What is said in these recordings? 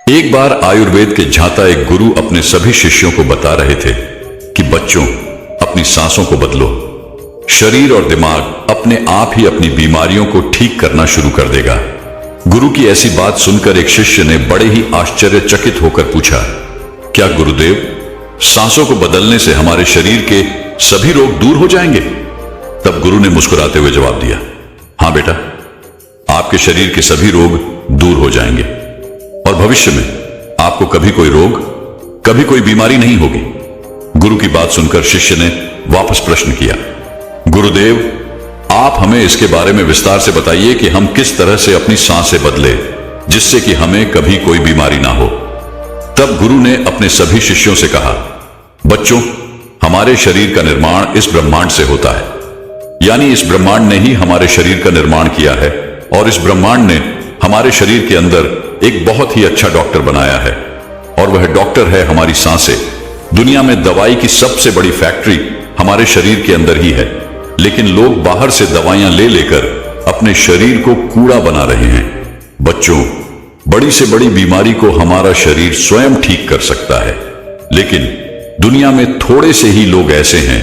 एक बार आयुर्वेद के झाता एक गुरु अपने सभी शिष्यों को बता रहे थे कि बच्चों, अपनी सांसों को बदलो। शरीर और दिमाग अपने आप ही अपनी बीमारियों को ठीक करना शुरू कर देगा। गुरु की ऐसी बात सुनकर एक शिष्य ने बड़े ही आश्चर्यचकित होकर पूछा, क्या गुरुदेव, सांसों को बदलने से हमारे शरीर के सभी रोग दूर हो जाएंगे? तब गुरु ने मुस्कुराते हुए जवाब दिया, हां बेटा, आपके शरीर के सभी रोग दूर हो जाएंगे और भविष्य में आपको कभी कोई रोग, कभी कोई बीमारी नहीं होगी। गुरु की बात सुनकर शिष्य ने वापस प्रश्न किया, गुरुदेव, आप हमें इसके बारे में विस्तार से बताइए कि हम किस तरह से अपनी सांसें बदले जिससे कि हमें कभी कोई बीमारी ना हो। तब गुरु ने अपने सभी शिष्यों से कहा, बच्चों, हमारे शरीर का निर्माण इस ब्रह्मांड से होता है, यानी इस ब्रह्मांड ने ही हमारे शरीर का निर्माण किया है और इस ब्रह्मांड ने हमारे शरीर के अंदर एक बहुत ही अच्छा डॉक्टर बनाया है और वह डॉक्टर है हमारी सांसें। दुनिया में दवाई की सबसे बड़ी फैक्ट्री हमारे शरीर के अंदर ही है, लेकिन लोग बाहर से दवाइयां ले लेकर अपने शरीर को कूड़ा बना रहे हैं। बच्चों, बड़ी से बड़ी बीमारी को हमारा शरीर स्वयं ठीक कर सकता है, लेकिन दुनिया में थोड़े से ही लोग ऐसे हैं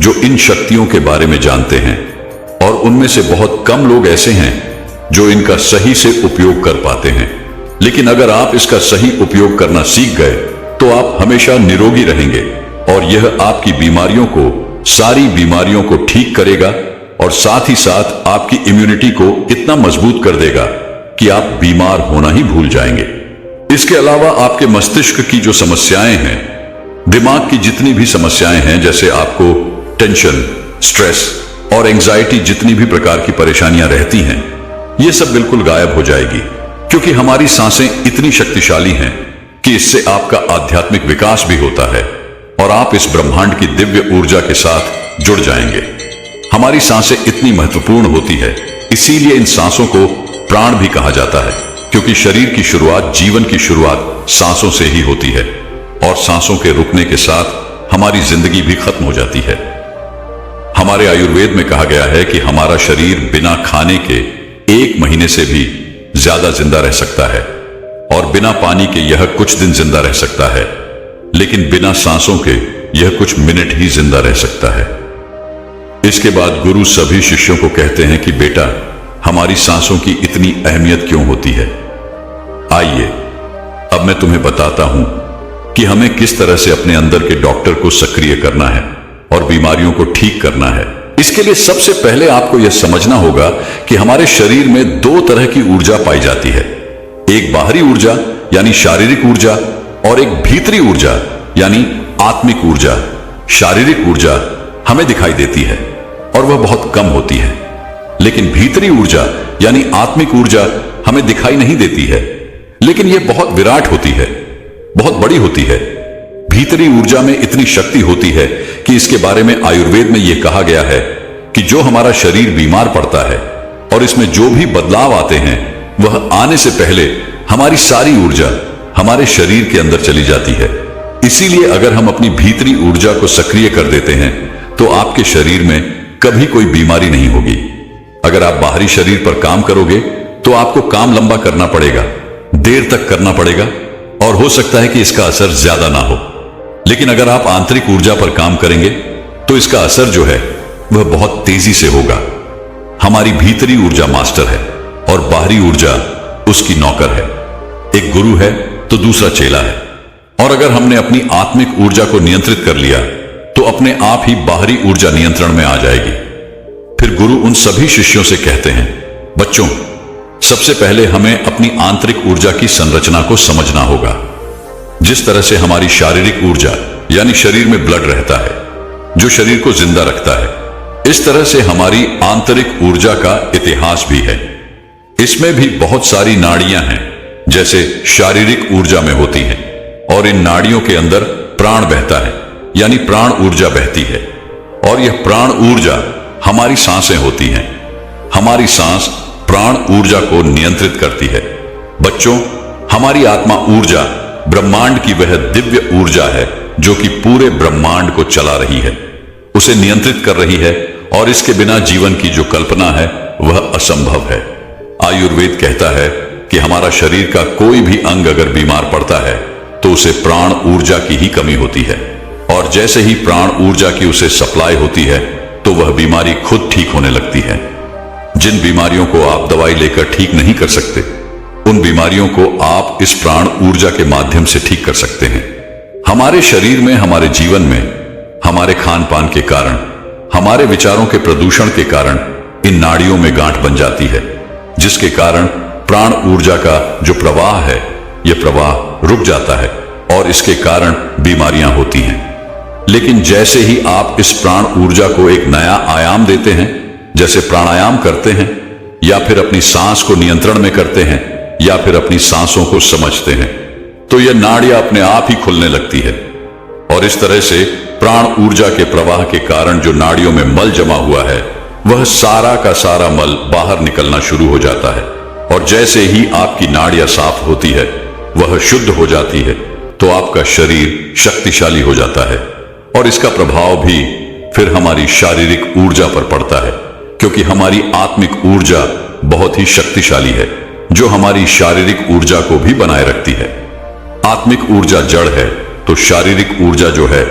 जो इन शक्तियों के बारे में जानते हैं और उनमें से बहुत कम लोग ऐसे हैं जो इनका सही से उपयोग कर पाते हैं। लेकिन अगर आप इसका सही उपयोग करना सीख गए तो आप हमेशा निरोगी रहेंगे और यह आपकी बीमारियों को, सारी बीमारियों को ठीक करेगा और साथ ही साथ आपकी इम्यूनिटी को इतना मजबूत कर देगा कि आप बीमार होना ही भूल जाएंगे। इसके अलावा आपके मस्तिष्क की जो समस्याएं हैं, दिमाग की जितनी भी समस्याएं हैं, जैसे आपको टेंशन, स्ट्रेस और एंजाइटी, जितनी भी प्रकार की परेशानियां रहती हैं, ये सब बिल्कुल गायब हो जाएगी, क्योंकि हमारी सांसें इतनी शक्तिशाली हैं कि इससे आपका आध्यात्मिक विकास भी होता है और आप इस ब्रह्मांड की दिव्य ऊर्जा के साथ जुड़ जाएंगे। हमारी सांसें इतनी महत्वपूर्ण होती है, इसीलिए इन सांसों को प्राण भी कहा जाता है, क्योंकि शरीर की शुरुआत, जीवन की शुरुआत सांसों से ही होती है और सांसों के रुकने के साथ हमारी जिंदगी भी खत्म हो जाती है। हमारे आयुर्वेद में कहा गया है कि हमारा शरीर बिना खाने के 1 महीने से भी ज्यादा जिंदा रह सकता है और बिना पानी के यह कुछ दिन जिंदा रह सकता है, लेकिन बिना सांसों के यह कुछ मिनट ही जिंदा रह सकता है। इसके बाद गुरु सभी शिष्यों को कहते हैं कि बेटा, हमारी सांसों की इतनी अहमियत क्यों होती है? आइए अब मैं तुम्हें बताता हूं कि हमें किस तरह से अपने अंदर के डॉक्टर को सक्रिय करना है और बीमारियों को ठीक करना है। इसके लिए सबसे पहले आपको यह समझना होगा कि हमारे शरीर में 2 तरह की ऊर्जा पाई जाती है, एक बाहरी ऊर्जा यानी शारीरिक ऊर्जा और एक भीतरी ऊर्जा यानी आत्मिक ऊर्जा। शारीरिक ऊर्जा हमें दिखाई देती है और वह बहुत कम होती है, लेकिन भीतरी ऊर्जा यानी आत्मिक ऊर्जा हमें दिखाई नहीं देती है, लेकिन यह बहुत विराट होती है, बहुत बड़ी होती है। भीतरी ऊर्जा में इतनी शक्ति होती है कि इसके बारे में आयुर्वेद में यह कहा गया है कि जो हमारा शरीर बीमार पड़ता है और इसमें जो भी बदलाव आते हैं, वह आने से पहले हमारी सारी ऊर्जा हमारे शरीर के अंदर चली जाती है। इसीलिए अगर हम अपनी भीतरी ऊर्जा को सक्रिय कर देते हैं तो आपके शरीर में कभी कोई बीमारी नहीं होगी। अगर आप बाहरी शरीर पर काम करोगे तो आपको काम लंबा करना पड़ेगा, देर तक करना पड़ेगा और हो सकता है कि इसका असर ज्यादा ना हो। लेकिन अगर आप आंतरिक ऊर्जा पर काम करेंगे तो इसका असर जो है वह बहुत तेजी से होगा। हमारी भीतरी ऊर्जा मास्टर है और बाहरी ऊर्जा उसकी नौकर है। एक गुरु है तो दूसरा चेला है, और अगर हमने अपनी आत्मिक ऊर्जा को नियंत्रित कर लिया तो अपने आप ही बाहरी ऊर्जा नियंत्रण में आ जाएगी। फिर गुरु उन सभी शिष्यों से कहते हैं, बच्चों, सबसे पहले हमें अपनी आंतरिक ऊर्जा की संरचना को समझना होगा। जिस तरह से हमारी शारीरिक ऊर्जा यानी शरीर में ब्लड रहता है जो शरीर को जिंदा रखता है, इस तरह से हमारी आंतरिक ऊर्जा का इतिहास भी है। इसमें भी बहुत सारी नाड़ियां हैं, जैसे शारीरिक ऊर्जा में होती हैं, और इन नाड़ियों के अंदर प्राण बहता है, यानी प्राण ऊर्जा बहती है, और यह प्राण ऊर्जा हमारी सांसें होती हैं। हमारी सांस प्राण ऊर्जा को नियंत्रित करती है। बच्चों, हमारी आत्मा ऊर्जा ब्रह्मांड की वह दिव्य ऊर्जा है जो कि पूरे ब्रह्मांड को चला रही है, उसे नियंत्रित कर रही है, और इसके बिना जीवन की जो कल्पना है वह असंभव है। आयुर्वेद कहता है कि हमारा शरीर का कोई भी अंग अगर बीमार पड़ता है तो उसे प्राण ऊर्जा की ही कमी होती है, और जैसे ही प्राण ऊर्जा की उसे सप्लाई होती है तो वह बीमारी खुद ठीक होने लगती है। जिन बीमारियों को आप दवाई लेकर ठीक नहीं कर सकते, उन बीमारियों को आप इस प्राण ऊर्जा के माध्यम से ठीक कर सकते हैं। हमारे शरीर में, हमारे जीवन में, हमारे खान पान के कारण, हमारे विचारों के प्रदूषण के कारण इन नाड़ियों में गांठ बन जाती है, जिसके कारण प्राण ऊर्जा का जो प्रवाह है, यह प्रवाह रुक जाता है और इसके कारण बीमारियां होती हैं। लेकिन जैसे ही आप इस प्राण ऊर्जा को एक नया आयाम देते हैं, जैसे प्राणायाम करते हैं, या फिर अपनी सांस को नियंत्रण में करते हैं, या फिर अपनी सांसों को समझते हैं, तो यह नाड़ियां अपने आप ही खुलने लगती है। और इस तरह से प्राण ऊर्जा के प्रवाह के कारण जो नाड़ियों में मल जमा हुआ है, वह सारा का सारा मल बाहर निकलना शुरू हो जाता है। और जैसे ही आपकी नाड़ियां साफ होती है, वह शुद्ध हो जाती है, तो आपका शरीर शक्तिशाली हो जाता है। और इसका प्रभाव भी फिर हमारी शारीरिक ऊर्जा पर पड़ता है, क्योंकि हमारी आत्मिक ऊर्जा बहुत ही शक्तिशाली है, जो हमारी शारीरिक ऊर्जा को भी बनाए रखती है। आत्मिक ऊर्जा जड़ है, तो शारीरिक ऊर्जा जो है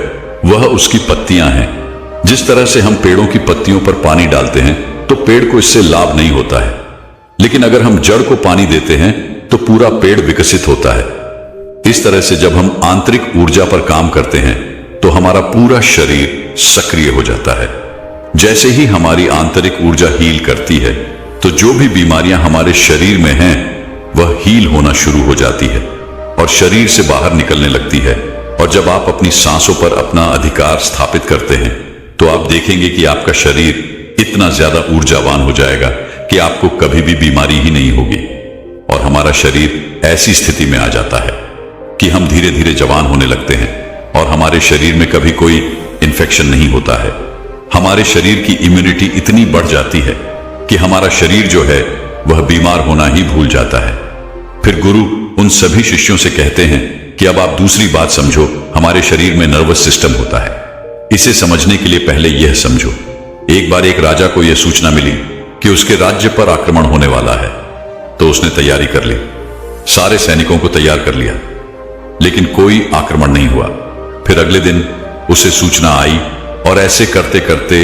वह उसकी पत्तियां हैं। जिस तरह से हम पेड़ों की पत्तियों पर पानी डालते हैं तो पेड़ को इससे लाभ नहीं होता है, लेकिन अगर हम जड़ को पानी देते हैं तो पूरा पेड़ विकसित होता है। इस तरह से जब हम आंतरिक ऊर्जा पर काम करते हैं तो हमारा पूरा शरीर सक्रिय हो जाता है। जैसे ही हमारी आंतरिक ऊर्जा हील करती है, तो जो भी बीमारियां हमारे शरीर में हैं वह हील होना शुरू हो जाती है और शरीर से बाहर निकलने लगती है। और जब आप अपनी सांसों पर अपना अधिकार स्थापित करते हैं, तो आप देखेंगे कि आपका शरीर इतना ज्यादा ऊर्जावान हो जाएगा कि आपको कभी भी बीमारी ही नहीं होगी। और हमारा शरीर ऐसी स्थिति में आ जाता है कि हम धीरे धीरे जवान होने लगते हैं और हमारे शरीर में कभी कोई इन्फेक्शन नहीं होता है। हमारे शरीर की इम्यूनिटी इतनी बढ़ जाती है कि हमारा शरीर जो है वह बीमार होना ही भूल जाता है। फिर गुरु उन सभी शिष्यों से कहते हैं कि अब आप दूसरी बात समझो, हमारे शरीर में नर्वस सिस्टम होता है। इसे समझने के लिए पहले यह समझो, एक बार एक राजा को यह सूचना मिली कि उसके राज्य पर आक्रमण होने वाला है, तो उसने तैयारी कर ली, सारे सैनिकों को तैयार कर लिया, लेकिन कोई आक्रमण नहीं हुआ। फिर अगले दिन उसे सूचना आई और ऐसे करते करते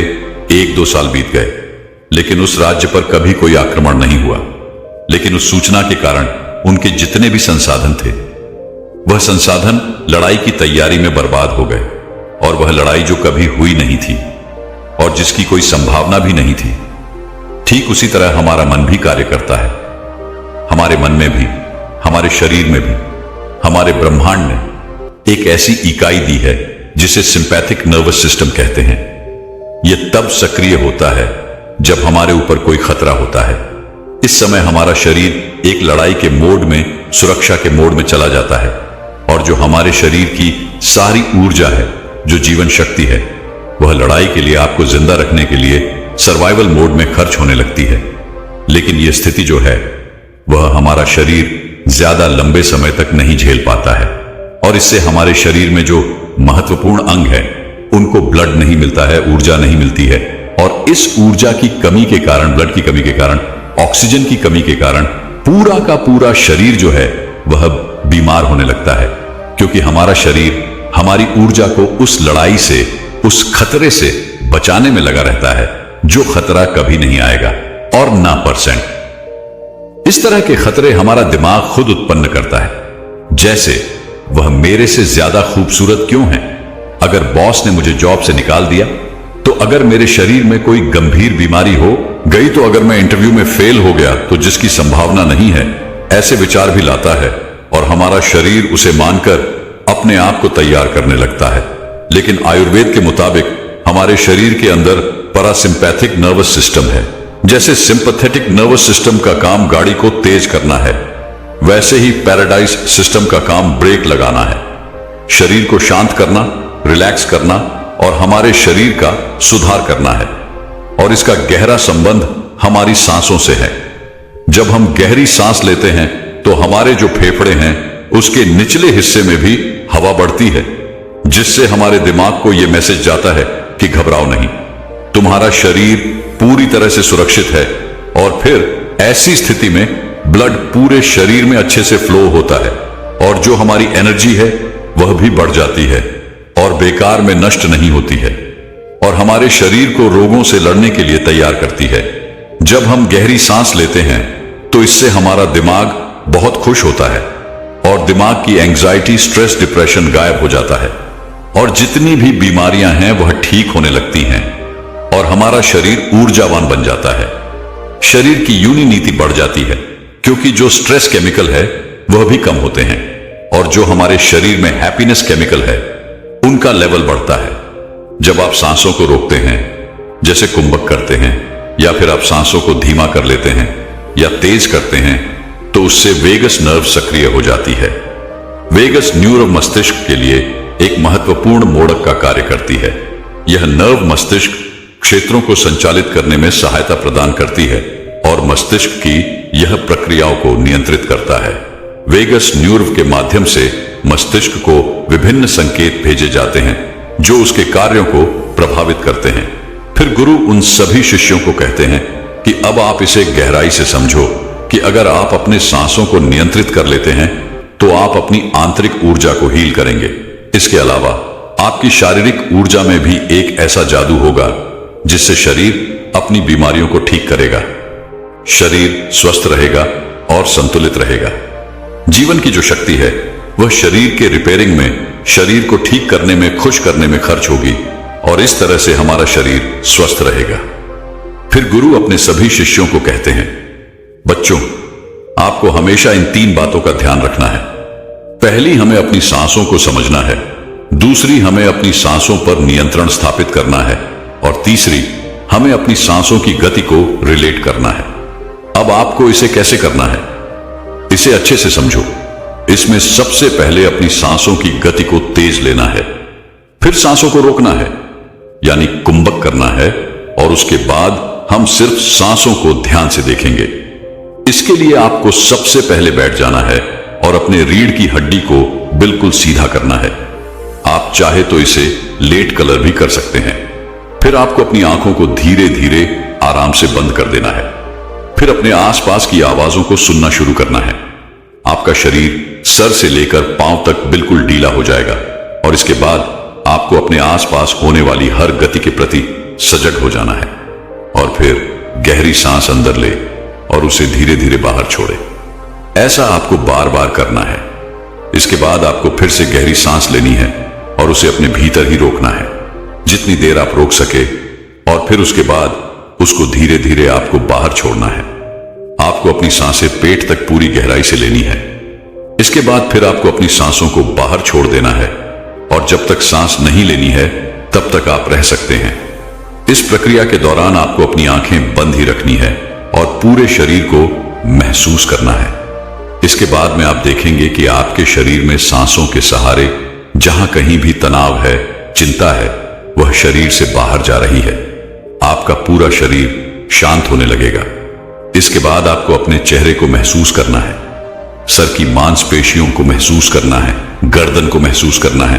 1-2 साल बीत गए, लेकिन उस राज्य पर कभी कोई आक्रमण नहीं हुआ। लेकिन उस सूचना के कारण उनके जितने भी संसाधन थे, वह संसाधन लड़ाई की तैयारी में बर्बाद हो गए, और वह लड़ाई जो कभी हुई नहीं थी और जिसकी कोई संभावना भी नहीं थी। ठीक उसी तरह हमारा मन भी कार्य करता है। हमारे मन में भी, हमारे शरीर में भी, हमारे ब्रह्मांड ने एक ऐसी इकाई दी है जिसे सिंपैथिक नर्वस सिस्टम कहते हैं। यह तब सक्रिय होता है जब हमारे ऊपर कोई खतरा होता है। इस समय हमारा शरीर एक लड़ाई के मोड में, सुरक्षा के मोड में चला जाता है, और जो हमारे शरीर की सारी ऊर्जा है, जो जीवन शक्ति है, वह लड़ाई के लिए, आपको जिंदा रखने के लिए सर्वाइवल मोड में खर्च होने लगती है। लेकिन यह स्थिति जो है वह हमारा शरीर ज्यादा लंबे समय तक नहीं झेल पाता है, और इससे हमारे शरीर में जो महत्वपूर्ण अंग है उनको ब्लड नहीं मिलता है, ऊर्जा नहीं मिलती है। और इस ऊर्जा की कमी के कारण, ब्लड की कमी के कारण, ऑक्सीजन की कमी के कारण पूरा का पूरा शरीर जो है वह बीमार होने लगता है, क्योंकि हमारा शरीर हमारी ऊर्जा को उस लड़ाई से, उस खतरे से बचाने में लगा रहता है जो खतरा कभी नहीं आएगा, और ना %। इस तरह के खतरे हमारा दिमाग खुद उत्पन्न करता है। जैसे, वह मेरे से ज्यादा खूबसूरत क्यों है? अगर बॉस ने मुझे जॉब से निकाल दिया तो? अगर मेरे शरीर में कोई गंभीर बीमारी हो गई तो? अगर मैं इंटरव्यू में फेल हो गया तो, जिसकी संभावना नहीं है? ऐसे विचार भी लाता है, और हमारा शरीर उसे मानकर अपने आप को तैयार करने लगता है। लेकिन आयुर्वेद के मुताबिक हमारे शरीर के अंदर पैरासिम्पैथिक नर्वस सिस्टम है। जैसे सिंपैथेटिक नर्वस सिस्टम का काम गाड़ी को तेज करना है, वैसे ही पैराडाइज सिस्टम का काम ब्रेक लगाना है, शरीर को शांत करना, रिलैक्स करना और हमारे शरीर का सुधार करना है। और इसका गहरा संबंध हमारी सांसों से है। जब हम गहरी सांस लेते हैं तो हमारे जो फेफड़े हैं उसके निचले हिस्से में भी हवा बढ़ती है, जिससे हमारे दिमाग को यह मैसेज जाता है कि घबराओ नहीं, तुम्हारा शरीर पूरी तरह से सुरक्षित है। और फिर ऐसी स्थिति में ब्लड पूरे शरीर में अच्छे से फ्लो होता है और जो हमारी एनर्जी है वह भी बढ़ जाती है और बेकार में नष्ट नहीं होती है और हमारे शरीर को रोगों से लड़ने के लिए तैयार करती है। जब हम गहरी सांस लेते हैं तो इससे हमारा दिमाग बहुत खुश होता है और दिमाग की एंजाइटी, स्ट्रेस, डिप्रेशन गायब हो जाता है और जितनी भी बीमारियां हैं वह ठीक होने लगती हैं और हमारा शरीर ऊर्जावान बन जाता है। शरीर की यूनिटी बढ़ जाती है क्योंकि जो स्ट्रेस केमिकल है वह भी कम होते हैं और जो हमारे शरीर में हैप्पीनेस केमिकल है उनका लेवल बढ़ता है। जब आप सांसों को रोकते हैं, जैसे कुंभक करते हैं, या फिर आप सांसों को धीमा कर लेते हैं या तेज करते हैं, तो उससे वेगस नर्व सक्रिय हो जाती है। वेगस न्यूरो मस्तिष्क के लिए एक महत्वपूर्ण मोड़क का कार्य करती है। यह नर्व मस्तिष्क क्षेत्रों को संचालित करने में सहायता प्रदान करती है और मस्तिष्क की यह प्रक्रियाओं को नियंत्रित करता है। वेगस न्यूरो के माध्यम से मस्तिष्क को विभिन्न संकेत भेजे जाते हैं जो उसके कार्यों को प्रभावित करते हैं। फिर गुरु उन सभी शिष्यों को कहते हैं कि अब आप इसे गहराई से समझो कि अगर आप अपने सांसों को नियंत्रित कर लेते हैं तो आप अपनी आंतरिक ऊर्जा को हील करेंगे। इसके अलावा आपकी शारीरिक ऊर्जा में भी एक ऐसा जादू होगा जिससे शरीर अपनी बीमारियों को ठीक करेगा, शरीर स्वस्थ रहेगा और संतुलित रहेगा। जीवन की जो शक्ति है वह शरीर के रिपेयरिंग में, शरीर को ठीक करने में, खुश करने में खर्च होगी और इस तरह से हमारा शरीर स्वस्थ रहेगा। फिर गुरु अपने सभी शिष्यों को कहते हैं, बच्चों, आपको हमेशा इन 3 बातों का ध्यान रखना है। पहली, हमें अपनी सांसों को समझना है। दूसरी, हमें अपनी सांसों पर नियंत्रण स्थापित करना है और तीसरी, हमें अपनी सांसों की गति को रिलेट करना है। अब आपको इसे कैसे करना है, इसे अच्छे से समझो। इसमें सबसे पहले अपनी सांसों की गति को तेज लेना है, फिर सांसों को रोकना है यानी कुंभक करना है और उसके बाद हम सिर्फ सांसों को ध्यान से देखेंगे। इसके लिए आपको सबसे पहले बैठ जाना है और अपने रीढ़ की हड्डी को बिल्कुल सीधा करना है। आप चाहे तो इसे लेट कलर भी कर सकते हैं। फिर आपको अपनी आंखों को धीरे धीरे आराम से बंद कर देना है। फिर अपने आसपास की आवाजों को सुनना शुरू करना है। आपका शरीर सर से लेकर पांव तक बिल्कुल ढीला हो जाएगा और इसके बाद आपको अपने आसपास होने वाली हर गति के प्रति सजग हो जाना है और फिर गहरी सांस अंदर ले और उसे धीरे धीरे बाहर छोड़े। ऐसा आपको बार बार करना है। इसके बाद आपको फिर से गहरी सांस लेनी है और उसे अपने भीतर ही रोकना है, जितनी देर आप रोक सके, और फिर उसके बाद उसको धीरे धीरे आपको बाहर छोड़ना है। आपको अपनी सांसें पेट तक पूरी गहराई से लेनी है। इसके बाद फिर आपको अपनी सांसों को बाहर छोड़ देना है और जब तक सांस नहीं लेनी है तब तक आप रह सकते हैं। इस प्रक्रिया के दौरान आपको अपनी आंखें बंद ही रखनी है और पूरे शरीर को महसूस करना है। इसके बाद में आप देखेंगे कि आपके शरीर में सांसों के सहारे जहां कहीं भी तनाव है, चिंता है, वह शरीर से बाहर जा रही है। आपका पूरा शरीर शांत होने लगेगा। इसके बाद आपको अपने चेहरे को महसूस करना है, सर की मांसपेशियों को महसूस करना है, गर्दन को महसूस करना है,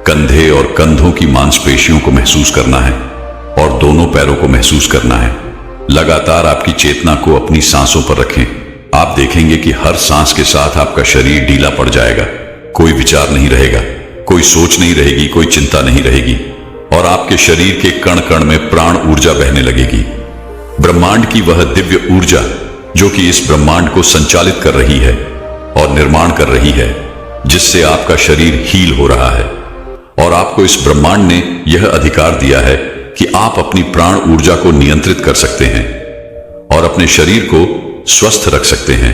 कंधे और कंधों की मांसपेशियों को महसूस करना है और दोनों पैरों को महसूस करना है। लगातार आपकी चेतना को अपनी सांसों पर रखें। आप देखेंगे कि हर सांस के साथ आपका शरीर ढीला पड़ जाएगा। कोई विचार नहीं रहेगा, कोई सोच नहीं रहेगी, कोई चिंता नहीं रहेगी और आपके शरीर के कण कण में प्राण ऊर्जा बहने लगेगी। ब्रह्मांड की वह दिव्य ऊर्जा जो कि इस ब्रह्मांड को संचालित कर रही है और निर्माण कर रही है, जिससे आपका शरीर हील हो रहा है। और आपको इस ब्रह्मांड ने यह अधिकार दिया है कि आप अपनी प्राण ऊर्जा को नियंत्रित कर सकते हैं और अपने शरीर को स्वस्थ रख सकते हैं,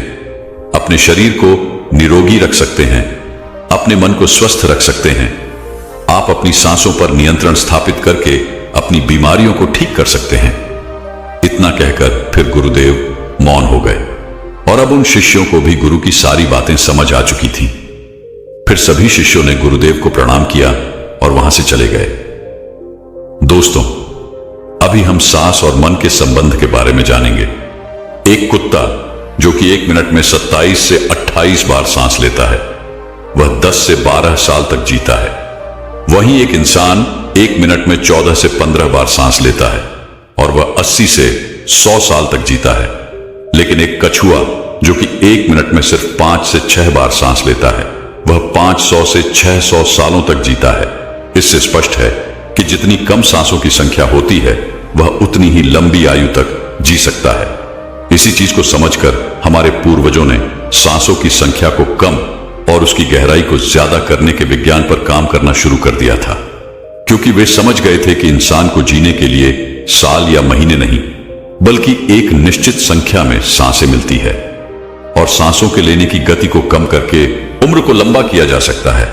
अपने शरीर को निरोगी रख सकते हैं, अपने मन को स्वस्थ रख सकते हैं। आप अपनी सांसों पर नियंत्रण स्थापित करके अपनी बीमारियों को ठीक कर सकते हैं। इतना कहकर फिर गुरुदेव मौन हो गए और अब उन शिष्यों को भी गुरु की सारी बातें समझ आ चुकी थीं। फिर सभी शिष्यों ने गुरुदेव को प्रणाम किया और वहां से चले गए। दोस्तों, अभी हम सांस और मन के संबंध के बारे में जानेंगे। एक कुत्ता जो कि 1 मिनट में 27 से 28 बार सांस लेता है, वह 10 से 12 साल तक जीता है। वहीं एक इंसान 1 मिनट में 14 से 15 बार सांस लेता है और वह 80 से 100 साल तक जीता है। लेकिन एक कछुआ जो कि 1 मिनट में सिर्फ 5 से 6 बार सांस लेता है, वह 500 से 600 सालों तक जीता है। इससे स्पष्ट है कि जितनी कम सांसों की संख्या होती है, वह उतनी ही लंबी आयु तक जी सकता है। इसी चीज को समझकर हमारे पूर्वजों ने सांसों की संख्या को कम और उसकी गहराई को ज्यादा करने के विज्ञान पर काम करना शुरू कर दिया था, क्योंकि वे समझ गए थे कि इंसान को जीने के लिए साल या महीने नहीं, बल्कि एक निश्चित संख्या में सांसें मिलती है, और सांसों के लेने की गति को कम करके उम्र को लंबा किया जा सकता है।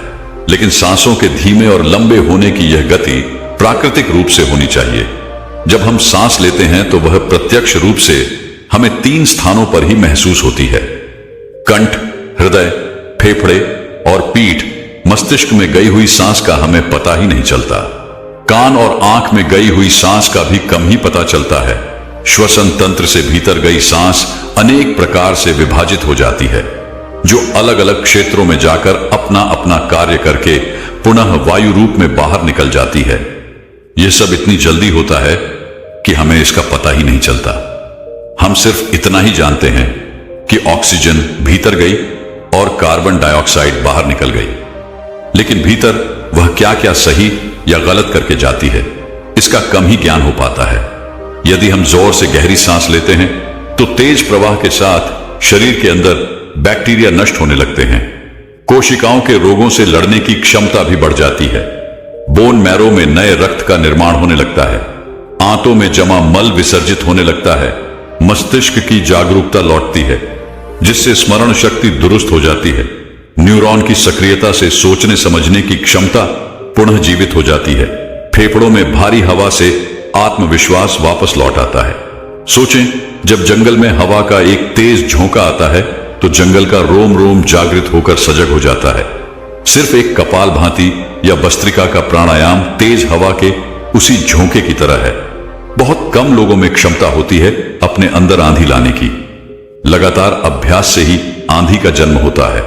लेकिन सांसों के धीमे और लंबे होने की यह गति प्राकृतिक रूप से होनी चाहिए। जब हम सांस लेते हैं तो वह प्रत्यक्ष रूप से हमें 3 स्थानों पर ही महसूस होती है: कंठ, हृदय, फेफड़े और पीठ। मस्तिष्क में गई हुई सांस का हमें पता ही नहीं चलता। कान और आंख में गई हुई सांस का भी कम ही पता चलता है। श्वसन तंत्र से भीतर गई सांस अनेक प्रकार से विभाजित हो जाती है, जो अलग अलग क्षेत्रों में जाकर अपना अपना कार्य करके पुनः वायु रूप में बाहर निकल जाती है। यह सब इतनी जल्दी होता है कि हमें इसका पता ही नहीं चलता। हम सिर्फ इतना ही जानते हैं कि ऑक्सीजन भीतर गई और कार्बन डाइऑक्साइड बाहर निकल गई, लेकिन भीतर वह क्या क्या सही या गलत करके जाती है, इसका कम ही ज्ञान हो पाता है। यदि हम जोर से गहरी सांस लेते हैं तो तेज प्रवाह के साथ शरीर के अंदर बैक्टीरिया नष्ट होने लगते हैं। कोशिकाओं के रोगों से लड़ने की क्षमता भी बढ़ जाती है। बोन मैरो में नए रक्त का निर्माण होने लगता है। आंतों में जमा मल विसर्जित होने लगता है। मस्तिष्क की जागरूकता लौटती है, जिससे स्मरण शक्ति दुरुस्त हो जाती है। न्यूरॉन की सक्रियता से सोचने समझने की क्षमता पुनः जीवित हो जाती है। फेफड़ों में भारी हवा से आत्मविश्वास वापस लौट आता है। सोचें, जब जंगल में हवा का एक तेज झोंका आता है तो जंगल का रोम रोम जागृत होकर सजग हो जाता है। सिर्फ एक कपाल भांति या भस्त्रिका का प्राणायाम तेज हवा के उसी झोंके की तरह है। बहुत कम लोगों में क्षमता होती है अपने अंदर आंधी लाने की। लगातार अभ्यास से ही आंधी का जन्म होता है।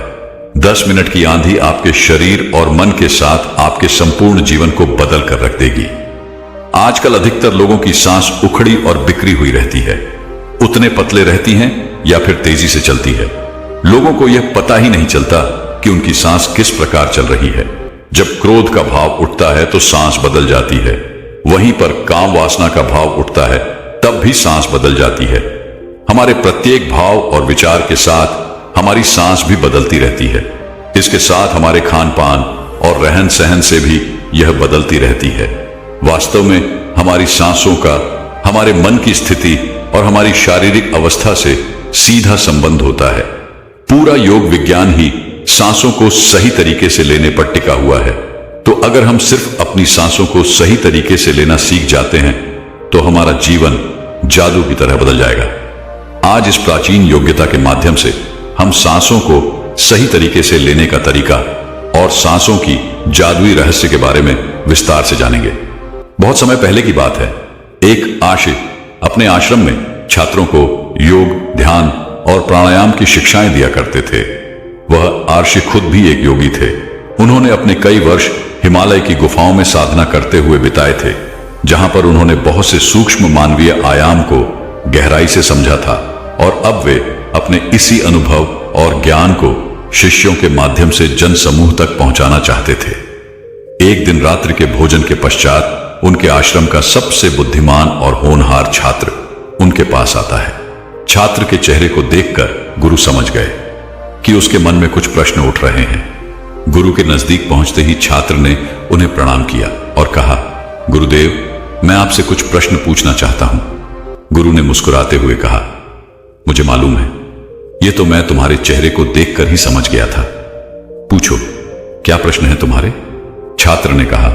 10 मिनट की आंधी आपके शरीर और मन के साथ आपके संपूर्ण जीवन को बदल कर रख देगी। आजकल अधिकतर लोगों की सांस उखड़ी और बिखरी हुई रहती है। उतने पतले रहती हैं या फिर तेजी से चलती है। लोगों को यह पता ही नहीं चलता कि उनकी सांस किस प्रकार चल रही है। जब क्रोध का भाव उठता है तो सांस बदल जाती है। वहीं पर काम वासना का भाव उठता है, तब भी सांस बदल जाती है। हमारे प्रत्येक भाव और विचार के साथ हमारी सांस भी बदलती रहती है। इसके साथ हमारे खान पान और रहन सहन से भी यह बदलती रहती है। वास्तव में हमारी सांसों का हमारे मन की स्थिति और हमारी शारीरिक अवस्था से सीधा संबंध होता है। पूरा योग विज्ञान ही सांसों को सही तरीके से लेने पर टिका हुआ है। तो अगर हम सिर्फ अपनी सांसों को सही तरीके से लेना सीख जाते हैं तो हमारा जीवन जादू की तरह बदल जाएगा। आज इस प्राचीन योग्यता के माध्यम से हम सांसों को सही तरीके से लेने का तरीका और सांसों की जादुई रहस्य के बारे में विस्तार से जानेंगे। बहुत समय पहले की बात है। एक आशिक अपने आश्रम में छात्रों को योग, ध्यान और प्राणायाम की शिक्षाएं दिया करते थे। वह आशिक खुद भी एक योगी थे। उन्होंने अपने कई वर्ष हिमालय की गुफाओं में साधना करते हुए बिताए थे, जहां पर उन्होंने बहुत से सूक्ष्म मानवीय आयाम को गहराई से समझा था, और अब वे अपने इसी अनुभव और ज्ञान को शिष्यों के माध्यम से जन समूह तक पहुंचाना चाहते थे। एक दिन रात्रि के भोजन के पश्चात उनके आश्रम का सबसे बुद्धिमान और होनहार छात्र उनके पास आता है। छात्र के चेहरे को देखकर गुरु समझ गए कि उसके मन में कुछ प्रश्न उठ रहे हैं। गुरु के नजदीक पहुंचते ही छात्र ने उन्हें प्रणाम किया और कहा, गुरुदेव, मैं आपसे कुछ प्रश्न पूछना चाहता हूं। गुरु ने मुस्कुराते हुए कहा, मुझे मालूम है, यह तो मैं तुम्हारे चेहरे को देखकर ही समझ गया था। पूछो, क्या प्रश्न है तुम्हारे? छात्र ने कहा,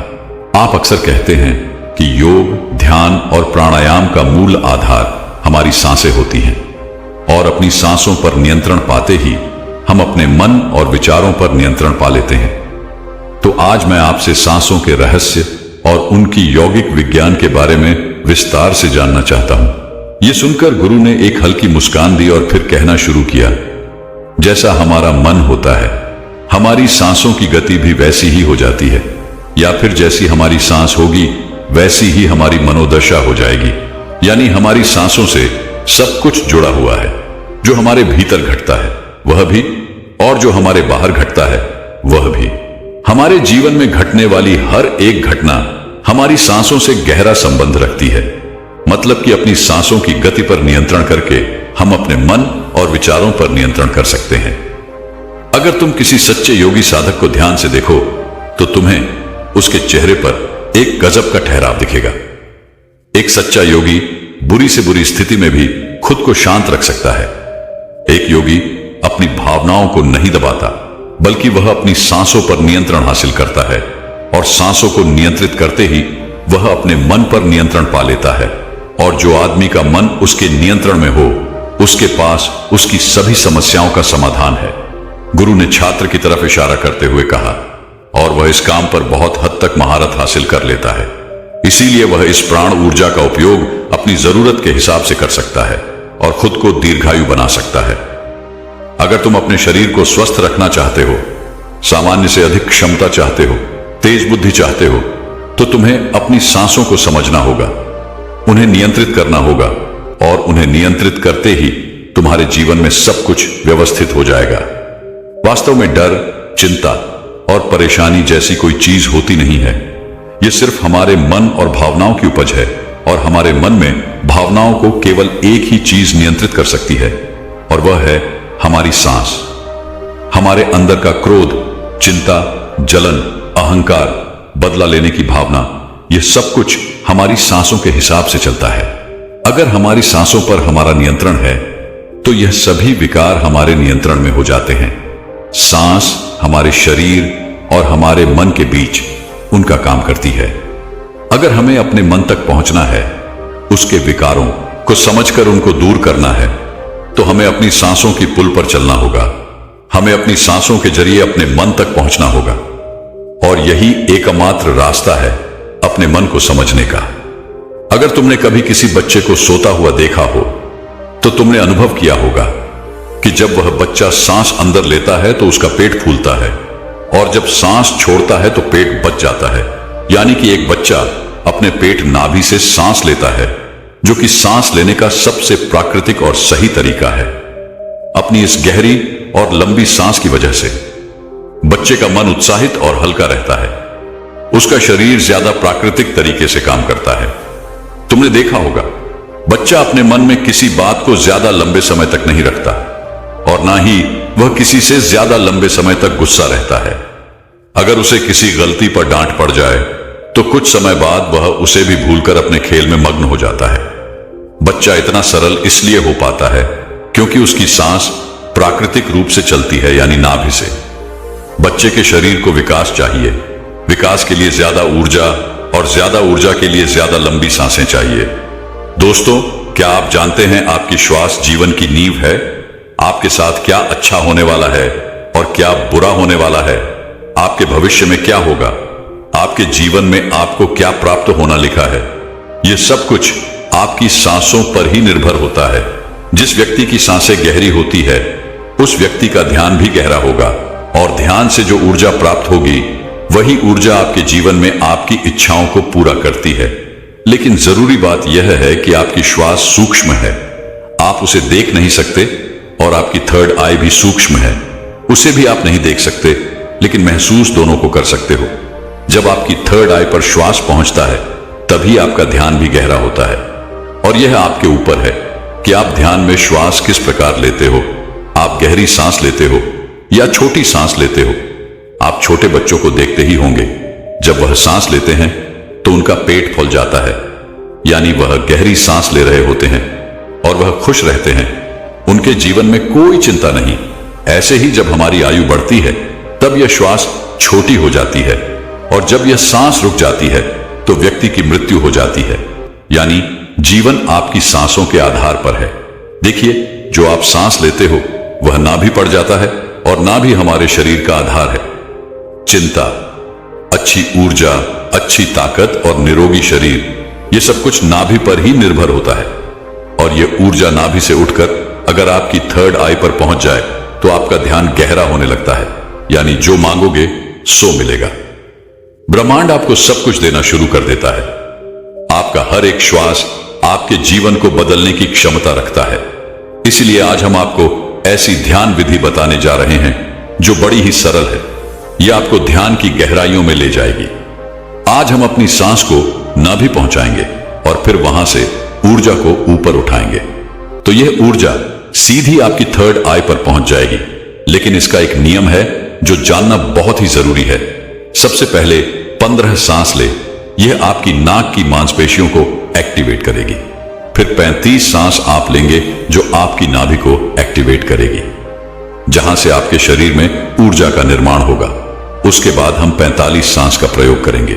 आप अक्सर कहते हैं कि योग, ध्यान और प्राणायाम का मूल आधार हमारी सांसें होती हैं, और अपनी सांसों पर नियंत्रण पाते ही हम अपने मन और विचारों पर नियंत्रण पा लेते हैं। तो आज मैं आपसे सांसों के रहस्य और उनकी यौगिक विज्ञान के बारे में विस्तार से जानना चाहता हूं। यह सुनकर गुरु ने एक हल्की मुस्कान दी और फिर कहना शुरू किया, जैसा हमारा मन होता है, हमारी सांसों की गति भी वैसी ही हो जाती है, या फिर जैसी हमारी सांस होगी वैसी ही हमारी मनोदशा हो जाएगी। यानी हमारी सांसों से सब कुछ जुड़ा हुआ है। जो हमारे भीतर घटता है वह भी, और जो हमारे बाहर घटता है वह भी। हमारे जीवन में घटने वाली हर एक घटना हमारी सांसों से गहरा संबंध रखती है। मतलब कि अपनी सांसों की गति पर नियंत्रण करके हम अपने मन और विचारों पर नियंत्रण कर सकते हैं। अगर तुम किसी सच्चे योगी साधक को ध्यान से देखो तो तुम्हें उसके चेहरे पर एक गजब का ठहराव दिखेगा। एक सच्चा योगी बुरी से बुरी स्थिति में भी खुद को शांत रख सकता है। एक योगी अपनी भावनाओं को नहीं दबाता, बल्कि वह अपनी सांसों पर नियंत्रण हासिल करता है, और सांसों को नियंत्रित करते ही वह अपने मन पर नियंत्रण पा लेता है। और जो आदमी का मन उसके नियंत्रण में हो, उसके पास उसकी सभी समस्याओं का समाधान है। गुरु ने छात्र की तरफ इशारा करते हुए कहा, और वह इस काम पर बहुत हद तक महारत हासिल कर लेता है। इसीलिए वह इस प्राण ऊर्जा का उपयोग अपनी जरूरत के हिसाब से कर सकता है और खुद को दीर्घायु बना सकता है। अगर तुम अपने शरीर को स्वस्थ रखना चाहते हो, सामान्य से अधिक क्षमता चाहते हो, तेज बुद्धि चाहते हो, तो तुम्हें अपनी सांसों को समझना होगा, उन्हें नियंत्रित करना होगा, और उन्हें नियंत्रित करते ही तुम्हारे जीवन में सब कुछ व्यवस्थित हो जाएगा। वास्तव में डर, चिंता और परेशानी जैसी कोई चीज होती नहीं है। यह सिर्फ हमारे मन और भावनाओं की उपज है, और हमारे मन में भावनाओं को केवल एक ही चीज नियंत्रित कर सकती है, और वह है हमारी सांस। हमारे अंदर का क्रोध, चिंता, जलन, अहंकार, बदला लेने की भावना, यह सब कुछ हमारी सांसों के हिसाब से चलता है। अगर हमारी सांसों पर हमारा नियंत्रण है तो यह सभी विकार हमारे नियंत्रण में हो जाते हैं। सांस हमारे शरीर और हमारे मन के बीच उनका काम करती है। अगर हमें अपने मन तक पहुंचना है, उसके विकारों को समझकर उनको दूर करना है, तो हमें अपनी सांसों की पुल पर चलना होगा। हमें अपनी सांसों के जरिए अपने मन तक पहुंचना होगा, और यही एकमात्र रास्ता है अपने मन को समझने का। अगर तुमने कभी किसी बच्चे को सोता हुआ देखा हो तो तुमने अनुभव किया होगा कि जब वह बच्चा सांस अंदर लेता है तो उसका पेट फूलता है, और जब सांस छोड़ता है तो पेट बच जाता है। यानी कि एक बच्चा अपने पेट नाभि से सांस लेता है, जो कि सांस लेने का सबसे प्राकृतिक और सही तरीका है। अपनी इस गहरी और लंबी सांस की वजह से बच्चे का मन उत्साहित और हल्का रहता है। उसका शरीर ज्यादा प्राकृतिक तरीके से काम करता है। तुमने देखा होगा, बच्चा अपने मन में किसी बात को ज्यादा लंबे समय तक नहीं रखता, और ना ही वह किसी से ज्यादा लंबे समय तक गुस्सा रहता है। अगर उसे किसी गलती पर डांट पड़ जाए तो कुछ समय बाद वह उसे भी भूलकर अपने खेल में मग्न हो जाता है। बच्चा इतना सरल इसलिए हो पाता है क्योंकि उसकी सांस प्राकृतिक रूप से चलती है, यानी नाभि से। बच्चे के शरीर को विकास चाहिए। विकास के लिए ज्यादा ऊर्जा, और ज्यादा ऊर्जा के लिए ज्यादा लंबी सांसें चाहिए। दोस्तों, क्या आप जानते हैं आपकी श्वास जीवन की नींव है? आपके साथ क्या अच्छा होने वाला है और क्या बुरा होने वाला है, आपके भविष्य में क्या होगा, आपके जीवन में आपको क्या प्राप्त होना लिखा है, यह सब कुछ आपकी सांसों पर ही निर्भर होता है। जिस व्यक्ति की सांसें गहरी होती है, उस व्यक्ति का ध्यान भी गहरा होगा, और ध्यान से जो ऊर्जा प्राप्त होगी वही ऊर्जा आपके जीवन में आपकी इच्छाओं को पूरा करती है। लेकिन जरूरी बात यह है कि आपकी श्वास सूक्ष्म है। आप उसे देख नहीं सकते, और आपकी थर्ड आई भी सूक्ष्म है। उसे भी आप नहीं देख सकते, लेकिन महसूस दोनों को कर सकते हो। जब आपकी थर्ड आई पर श्वास पहुंचता है, तभी आपका ध्यान भी गहरा होता है। और यह आपके ऊपर है कि आप ध्यान में श्वास किस प्रकार लेते हो। आप गहरी सांस लेते हो या छोटी सांस लेते हो। आप छोटे बच्चों को देखते ही होंगे, जब वह सांस लेते हैं तो उनका पेट फूल जाता है, यानी वह गहरी सांस ले रहे होते हैं और वह खुश रहते हैं। उनके जीवन में कोई चिंता नहीं। ऐसे ही जब हमारी आयु बढ़ती है, तब यह श्वास छोटी हो जाती है, और जब यह सांस रुक जाती है तो व्यक्ति की मृत्यु हो जाती है। यानी जीवन आपकी सांसों के आधार पर है। देखिए, जो आप सांस लेते हो वह नाभि पड़ जाता है, और नाभि हमारे शरीर का आधार है। चिंता, अच्छी ऊर्जा, अच्छी ताकत और निरोगी शरीर, यह सब कुछ नाभि पर ही निर्भर होता है। और यह ऊर्जा नाभि से उठकर अगर आपकी थर्ड आई पर पहुंच जाए तो आपका ध्यान गहरा होने लगता है, यानी जो मांगोगे सो मिलेगा। ब्रह्मांड आपको सब कुछ देना शुरू कर देता है। आपका हर एक श्वास आपके जीवन को बदलने की क्षमता रखता है। इसलिए आज हम आपको ऐसी ध्यान विधि बताने जा रहे हैं जो बड़ी ही सरल है। यह आपको ध्यान की गहराइयों में ले जाएगी। आज हम अपनी सांस को नाभि पहुंचाएंगे और फिर वहां से ऊर्जा को ऊपर उठाएंगे, तो यह ऊर्जा सीधी आपकी थर्ड आई पर पहुंच जाएगी। लेकिन इसका एक नियम है जो जानना बहुत ही जरूरी है। सबसे पहले 15 सांस ले, यह आपकी नाक की मांसपेशियों को एक्टिवेट करेगी। फिर 35 सांस आप लेंगे जो आपकी नाभि को एक्टिवेट करेगी, जहां से आपके शरीर में ऊर्जा का निर्माण होगा। उसके बाद हम 45 सांस का प्रयोग करेंगे।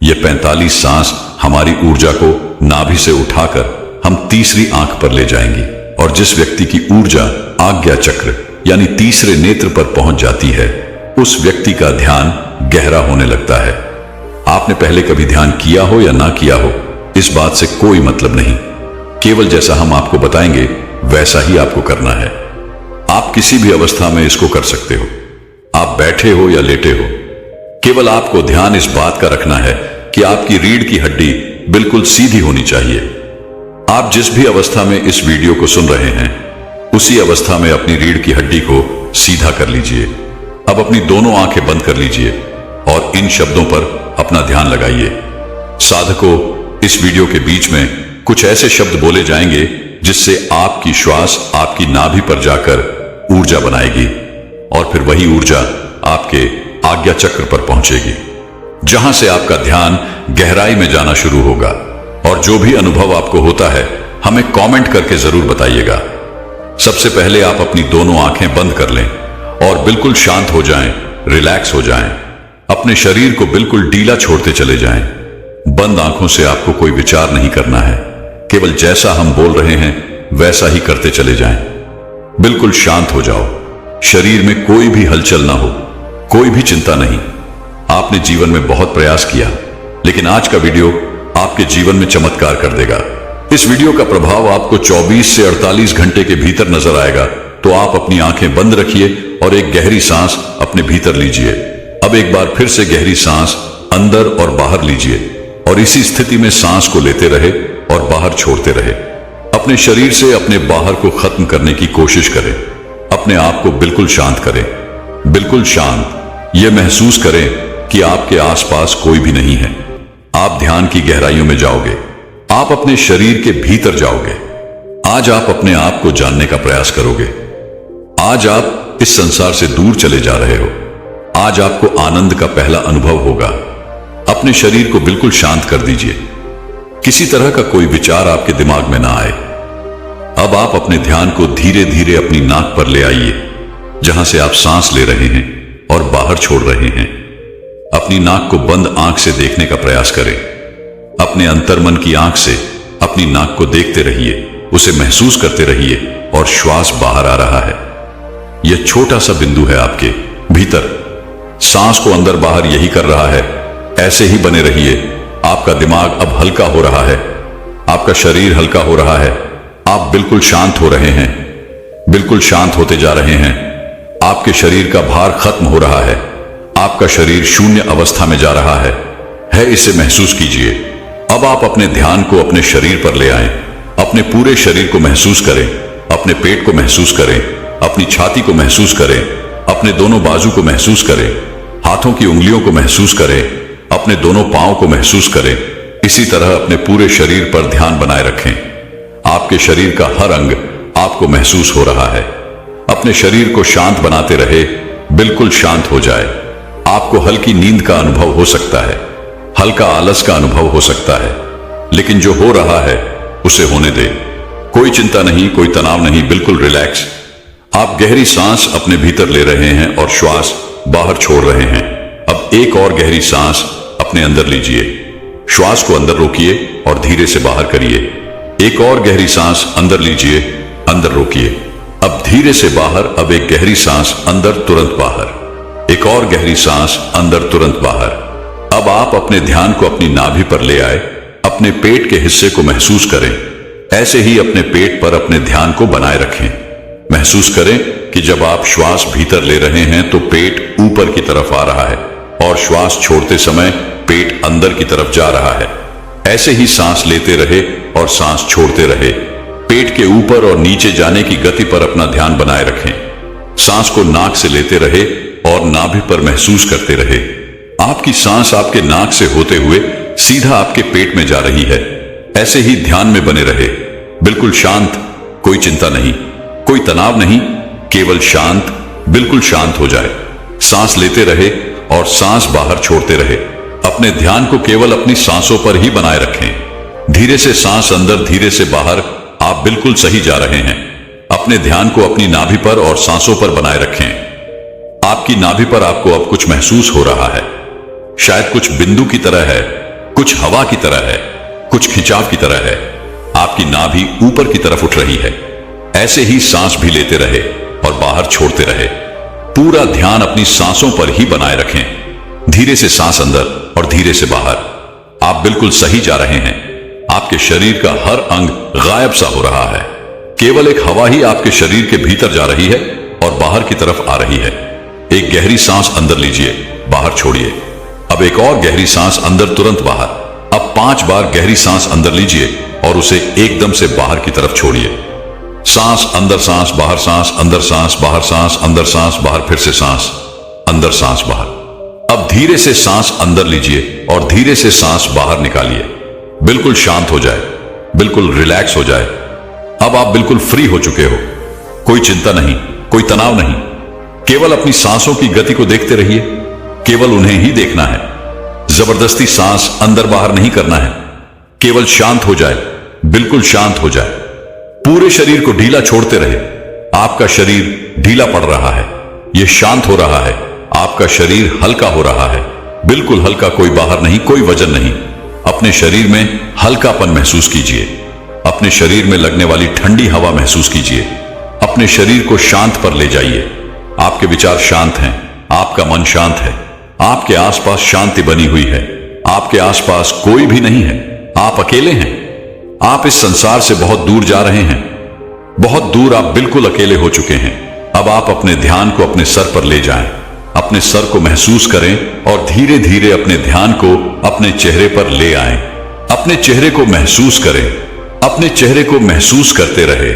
यह 45 सांस हमारी ऊर्जा को नाभि से उठाकर हम तीसरी आंख पर ले जाएंगी, और जिस व्यक्ति की ऊर्जा आज्ञा चक्र यानी तीसरे नेत्र पर पहुंच जाती है, उस व्यक्ति का ध्यान गहरा होने लगता है। आपने पहले कभी ध्यान किया हो या ना किया हो, इस बात से कोई मतलब नहीं। केवल जैसा हम आपको बताएंगे वैसा ही आपको करना है। आप किसी भी अवस्था में इसको कर सकते हो, आप बैठे हो या लेटे हो। केवल आपको ध्यान इस बात का रखना है कि आपकी रीढ़ की हड्डी बिल्कुल सीधी होनी चाहिए। आप जिस भी अवस्था में इस वीडियो को सुन रहे हैं, उसी अवस्था में अपनी रीढ़ की हड्डी को सीधा कर लीजिए। अब अपनी दोनों आंखें बंद कर लीजिए और इन शब्दों पर अपना ध्यान लगाइए। साधकों, इस वीडियो के बीच में कुछ ऐसे शब्द बोले जाएंगे जिससे आपकी श्वास आपकी नाभि पर जाकर ऊर्जा बनाएगी, और फिर वही ऊर्जा आपके आज्ञा चक्र पर पहुंचेगी, जहां से आपका ध्यान गहराई में जाना शुरू होगा। और जो भी अनुभव आपको होता है, हमें कमेंट करके जरूर बताइएगा। सबसे पहले आप अपनी दोनों आंखें बंद कर लें और बिल्कुल शांत हो जाएं, रिलैक्स हो जाएं। अपने शरीर को बिल्कुल ढीला छोड़ते चले जाएं। बंद आंखों से आपको कोई विचार नहीं करना है, केवल जैसा हम बोल रहे हैं वैसा ही करते चले जाएं। बिल्कुल शांत हो जाओ, शरीर में कोई भी हलचल ना हो, कोई भी चिंता नहीं। आपने जीवन में बहुत प्रयास किया, लेकिन आज का वीडियो आपके जीवन में चमत्कार कर देगा। इस वीडियो का प्रभाव आपको 24 से 48 घंटे के भीतर नजर आएगा। तो आप अपनी आंखें बंद रखिए और एक गहरी सांस अपने भीतर लीजिए। अब एक बार फिर से गहरी सांस अंदर और बाहर लीजिए, और इसी स्थिति में सांस को लेते रहे और बाहर छोड़ते रहे। अपने शरीर से अपने बाहर को खत्म करने की कोशिश करें। अपने आप को बिल्कुल शांत करें, बिल्कुल शांत। यह महसूस करें कि आपके आसपास कोई भी नहीं है। आप ध्यान की गहराइयों में जाओगे, आप अपने शरीर के भीतर जाओगे। आज आप अपने आप को जानने का प्रयास करोगे। आज आप इस संसार से दूर चले जा रहे हो। आज आपको आनंद का पहला अनुभव होगा। अपने शरीर को बिल्कुल शांत कर दीजिए, किसी तरह का कोई विचार आपके दिमाग में ना आए। अब आप अपने ध्यान को धीरे धीरे अपनी नाक पर ले आइए, जहां से आप सांस ले रहे हैं और बाहर छोड़ रहे हैं। अपनी नाक को बंद आंख से देखने का प्रयास करें। अपने अंतर्मन की आंख से अपनी नाक को देखते रहिए, उसे महसूस करते रहिए, और श्वास बाहर आ रहा है। यह छोटा सा बिंदु है आपके भीतर। सांस को अंदर बाहर यही कर रहा है। ऐसे ही बने रहिए। आपका दिमाग अब हल्का हो रहा है, आपका शरीर हल्का हो रहा है। आप बिल्कुल शांत हो रहे हैं, बिल्कुल शांत होते जा रहे हैं। आपके शरीर का भार खत्म हो रहा है। आपका शरीर शून्य अवस्था में जा रहा है। इसे महसूस कीजिए। अब आप अपने ध्यान को अपने शरीर पर ले आएं। अपने पूरे शरीर को महसूस करें। अपने पेट को महसूस करें, अपनी छाती को महसूस करें, अपने दोनों बाजू को महसूस करें, हाथों की उंगलियों को महसूस करें, अपने दोनों पांव को महसूस करें। इसी तरह अपने पूरे शरीर पर ध्यान बनाए रखें। आपके शरीर का हर अंग आपको महसूस हो रहा है। अपने शरीर को शांत बनाते रहे, बिल्कुल शांत हो जाए। आपको हल्की नींद का अनुभव हो सकता है, हल्का आलस का अनुभव हो सकता है, लेकिन जो हो रहा है उसे होने दे। कोई चिंता नहीं, कोई तनाव नहीं, बिल्कुल रिलैक्स। आप गहरी सांस अपने भीतर ले रहे हैं और श्वास बाहर छोड़ रहे हैं। अब एक और गहरी सांस अपने अंदर लीजिए। श्वास को अंदर रोकिए और धीरे से बाहर करिए। एक और गहरी सांस अंदर लीजिए, अंदर रोकिए। अब धीरे से बाहर। अब एक गहरी सांस अंदर, तुरंत बाहर। एक और गहरी सांस अंदर, तुरंत बाहर। अब आप अपने ध्यान को अपनी नाभि पर ले आए। अपने पेट के हिस्से को महसूस करें। ऐसे ही अपने पेट पर अपने ध्यान को बनाए रखें। महसूस करें कि जब आप श्वास भीतर ले रहे हैं तो पेट ऊपर की तरफ आ रहा है, और श्वास छोड़ते समय पेट अंदर की तरफ जा रहा है। ऐसे ही सांस लेते रहे और सांस छोड़ते रहे। पेट के ऊपर और नीचे जाने की गति पर अपना ध्यान बनाए रखें। सांस को नाक से लेते रहे और नाभि पर महसूस करते रहे। आपकी सांस आपके नाक से होते हुए सीधा आपके पेट में जा रही है। ऐसे ही ध्यान में बने रहे, बिल्कुल शांत, कोई चिंता नहीं, कोई तनाव नहीं, केवल शांत, बिल्कुल शांत हो जाए। सांस लेते रहे और सांस बाहर छोड़ते रहे। अपने ध्यान को केवल अपनी सांसों पर ही बनाए रखें। धीरे से सांस अंदर, धीरे से बाहर, आप बिल्कुल सही जा रहे हैं। अपने ध्यान को अपनी नाभि पर और सांसों पर बनाए रखें। आपकी नाभि पर आपको अब कुछ महसूस हो रहा है, शायद कुछ बिंदु की तरह है, कुछ हवा की तरह है, कुछ खिंचाव की तरह है। आपकी नाभि ऊपर की तरफ उठ रही है। ऐसे ही सांस भी लेते रहे और बाहर छोड़ते रहे। पूरा ध्यान अपनी सांसों पर ही बनाए रखें। धीरे से सांस अंदर और धीरे से बाहर। आप बिल्कुल सही जा रहे हैं। आपके शरीर का हर अंग गायब सा हो रहा है। केवल एक हवा ही आपके शरीर के भीतर जा रही है और बाहर की तरफ आ रही है। एक गहरी सांस अंदर लीजिए, बाहर छोड़िए। अब एक और गहरी सांस अंदर, तुरंत बाहर। अब 5 बार गहरी सांस अंदर लीजिए और उसे एकदम से बाहर की तरफ छोड़िए। सांस अंदर, सांस बाहर, सांस अंदर, सांस बाहर, सांस अंदर, सांस बाहर, फिर से सांस अंदर, सांस बाहर। अब धीरे से सांस अंदर लीजिए और धीरे से सांस बाहर निकालिए। बिल्कुल शांत हो जाए, बिल्कुल रिलैक्स हो जाए। अब आप बिल्कुल फ्री हो चुके हो। कोई चिंता नहीं, कोई तनाव नहीं। केवल अपनी सांसों की गति को देखते रहिए, केवल उन्हें ही देखना है। जबरदस्ती सांस अंदर बाहर नहीं करना है। केवल शांत हो जाए, बिल्कुल शांत हो जाए। पूरे शरीर को ढीला छोड़ते रहे। आपका शरीर ढीला पड़ रहा है, यह शांत हो रहा है। आपका शरीर हल्का हो रहा है, बिल्कुल हल्का, कोई बाहर नहीं, कोई वजन नहीं। अपने शरीर में हल्कापन महसूस कीजिए। अपने शरीर में लगने वाली ठंडी हवा महसूस कीजिए। अपने शरीर को शांत पर ले जाइए। आपके विचार शांत हैं, आपका मन शांत है, आपके आसपास शांति बनी हुई है। आपके आसपास कोई भी नहीं है, आप अकेले हैं। आप इस संसार से बहुत दूर जा रहे हैं, बहुत दूर। आप बिल्कुल अकेले हो चुके हैं। अब आप अपने ध्यान को अपने सर पर ले जाएं। अपने सर को महसूस करें और धीरे धीरे अपने ध्यान को अपने चेहरे पर ले आएं। अपने चेहरे को महसूस करें, अपने चेहरे को महसूस करते रहे।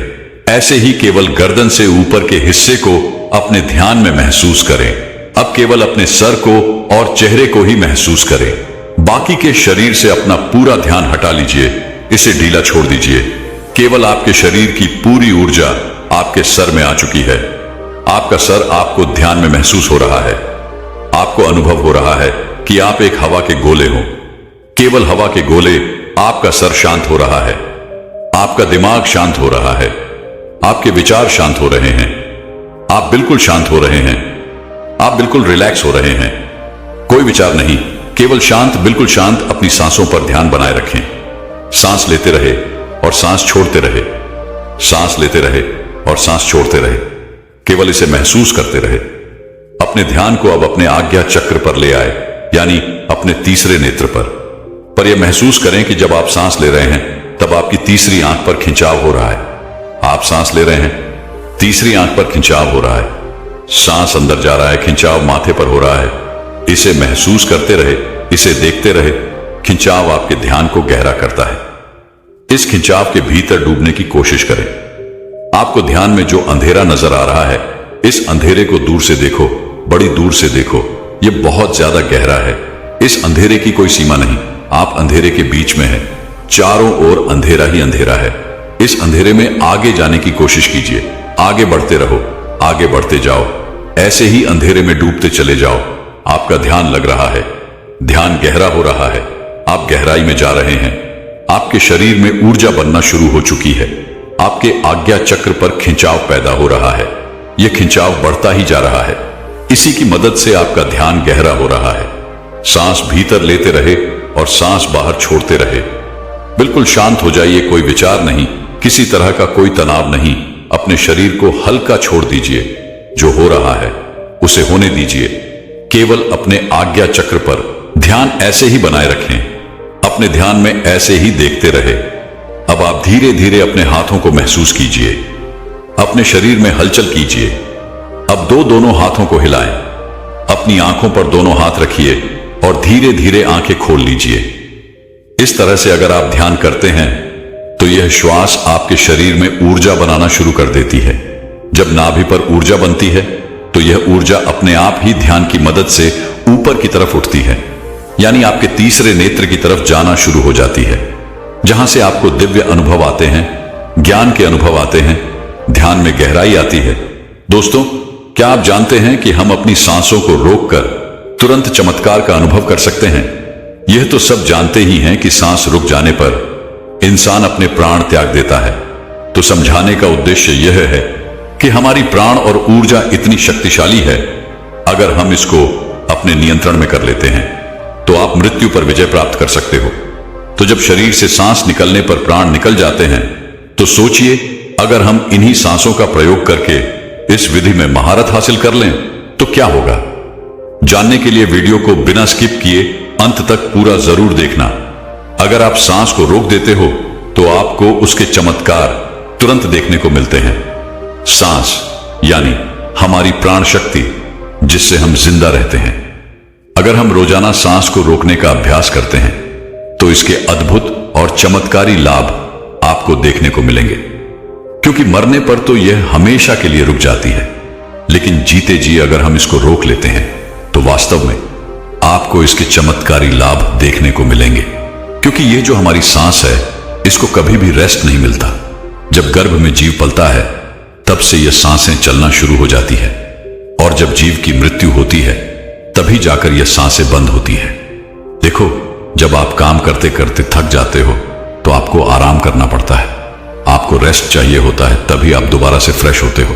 ऐसे ही केवल गर्दन से ऊपर के हिस्से को अपने ध्यान में महसूस करें। अब केवल अपने सर को और चेहरे को ही महसूस करें। बाकी के शरीर से अपना पूरा ध्यान हटा लीजिए, इसे ढीला छोड़ दीजिए। केवल आपके शरीर की पूरी ऊर्जा आपके सर में आ चुकी है। आपका सर आपको ध्यान में महसूस हो रहा है। आपको अनुभव हो रहा है कि आप एक हवा के गोले हो, केवल हवा के गोले। आपका सर शांत हो रहा है, आपका दिमाग शांत हो रहा है, आपके विचार शांत हो रहे हैं। आप बिल्कुल शांत हो रहे हैं, आप बिल्कुल रिलैक्स हो रहे हैं। कोई विचार नहीं, केवल शांत, बिल्कुल शांत। अपनी सांसों पर ध्यान बनाए रखें। सांस लेते रहे और सांस छोड़ते रहे, सांस लेते रहे और सांस छोड़ते रहे। केवल इसे महसूस करते रहे। अपने ध्यान को अब अपने आज्ञा चक्र पर ले आए, यानी अपने तीसरे नेत्र पर यह महसूस करें कि जब आप सांस ले रहे हैं तब आपकी तीसरी आंख पर खिंचाव हो रहा है। आप सांस ले रहे हैं, तीसरी आंख पर खिंचाव हो रहा है। सांस अंदर जा रहा है, खिंचाव माथे पर हो रहा है। इसे महसूस करते रहे, इसे देखते रहे। खिंचाव आपके ध्यान को गहरा करता है। इस खिंचाव के भीतर डूबने की कोशिश करें। आपको ध्यान में जो अंधेरा नजर आ रहा है, इस अंधेरे को दूर से देखो, बड़ी दूर से देखो। यह बहुत ज्यादा गहरा है। इस अंधेरे की कोई सीमा नहीं। आप अंधेरे के बीच में हैं। चारों ओर अंधेरा ही अंधेरा है। इस अंधेरे में आगे जाने की कोशिश कीजिए। आगे बढ़ते रहो, आगे बढ़ते जाओ। ऐसे ही अंधेरे में डूबते चले जाओ। आपका ध्यान लग रहा है, ध्यान गहरा हो रहा है। आप गहराई में जा रहे हैं। आपके शरीर में ऊर्जा बनना शुरू हो चुकी है। आपके आज्ञा चक्र पर खिंचाव पैदा हो रहा है। यह खिंचाव बढ़ता ही जा रहा है। इसी की मदद से आपका ध्यान गहरा हो रहा है। सांस भीतर लेते रहे और सांस बाहर छोड़ते रहे। बिल्कुल शांत हो जाइए, कोई विचार नहीं, किसी तरह का कोई तनाव नहीं। अपने शरीर को हल्का छोड़ दीजिए। जो हो रहा है उसे होने दीजिए। केवल अपने आज्ञा चक्र पर ध्यान ऐसे ही बनाए रखें। अपने ध्यान में ऐसे ही देखते रहे। अब आप धीरे धीरे अपने हाथों को महसूस कीजिए। अपने शरीर में हलचल कीजिए। अब दोनों हाथों को हिलाएं। अपनी आंखों पर दोनों हाथ रखिए और धीरे धीरे आंखें खोल लीजिए। इस तरह से अगर आप ध्यान करते हैं तो यह श्वास आपके शरीर में ऊर्जा बनाना शुरू कर देती है। जब नाभि पर ऊर्जा बनती है तो यह ऊर्जा अपने आप ही ध्यान की मदद से ऊपर की तरफ उठती है, यानी आपके तीसरे नेत्र की तरफ जाना शुरू हो जाती है, जहां से आपको दिव्य अनुभव आते हैं, ज्ञान के अनुभव आते हैं, ध्यान में गहराई आती है। दोस्तों, क्या आप जानते हैं कि हम अपनी सांसों को रोककर तुरंत चमत्कार का अनुभव कर सकते हैं? यह तो सब जानते ही हैं कि सांस रुक जाने पर इंसान अपने प्राण त्याग देता है। तो समझाने का उद्देश्य यह है कि हमारी प्राण और ऊर्जा इतनी शक्तिशाली है, अगर हम इसको अपने नियंत्रण में कर लेते हैं तो आप मृत्यु पर विजय प्राप्त कर सकते हो। तो जब शरीर से सांस निकलने पर प्राण निकल जाते हैं तो सोचिए, अगर हम इन्हीं सांसों का प्रयोग करके इस विधि में महारत हासिल कर लें तो क्या होगा। जानने के लिए वीडियो को बिना स्किप किए अंत तक पूरा जरूर देखना। अगर आप सांस को रोक देते हो तो आपको उसके चमत्कार तुरंत देखने को मिलते हैं। सांस यानी हमारी प्राण शक्ति, जिससे हम जिंदा रहते हैं। अगर हम रोजाना सांस को रोकने का अभ्यास करते हैं तो इसके अद्भुत और चमत्कारी लाभ आपको देखने को मिलेंगे, क्योंकि मरने पर तो यह हमेशा के लिए रुक जाती है, लेकिन जीते जी अगर हम इसको रोक लेते हैं तो वास्तव में आपको इसके चमत्कारी लाभ देखने को मिलेंगे। क्योंकि यह जो हमारी सांस है, इसको कभी भी रेस्ट नहीं मिलता। जब गर्भ में जीव पलता है तब से यह सांसें चलना शुरू हो जाती है, और जब जीव की मृत्यु होती है तभी जाकर यह सांसें बंद होती है। देखो, जब आप काम करते करते थक जाते हो तो आपको आराम करना पड़ता है, आपको रेस्ट चाहिए होता है, तभी आप दोबारा से फ्रेश होते हो।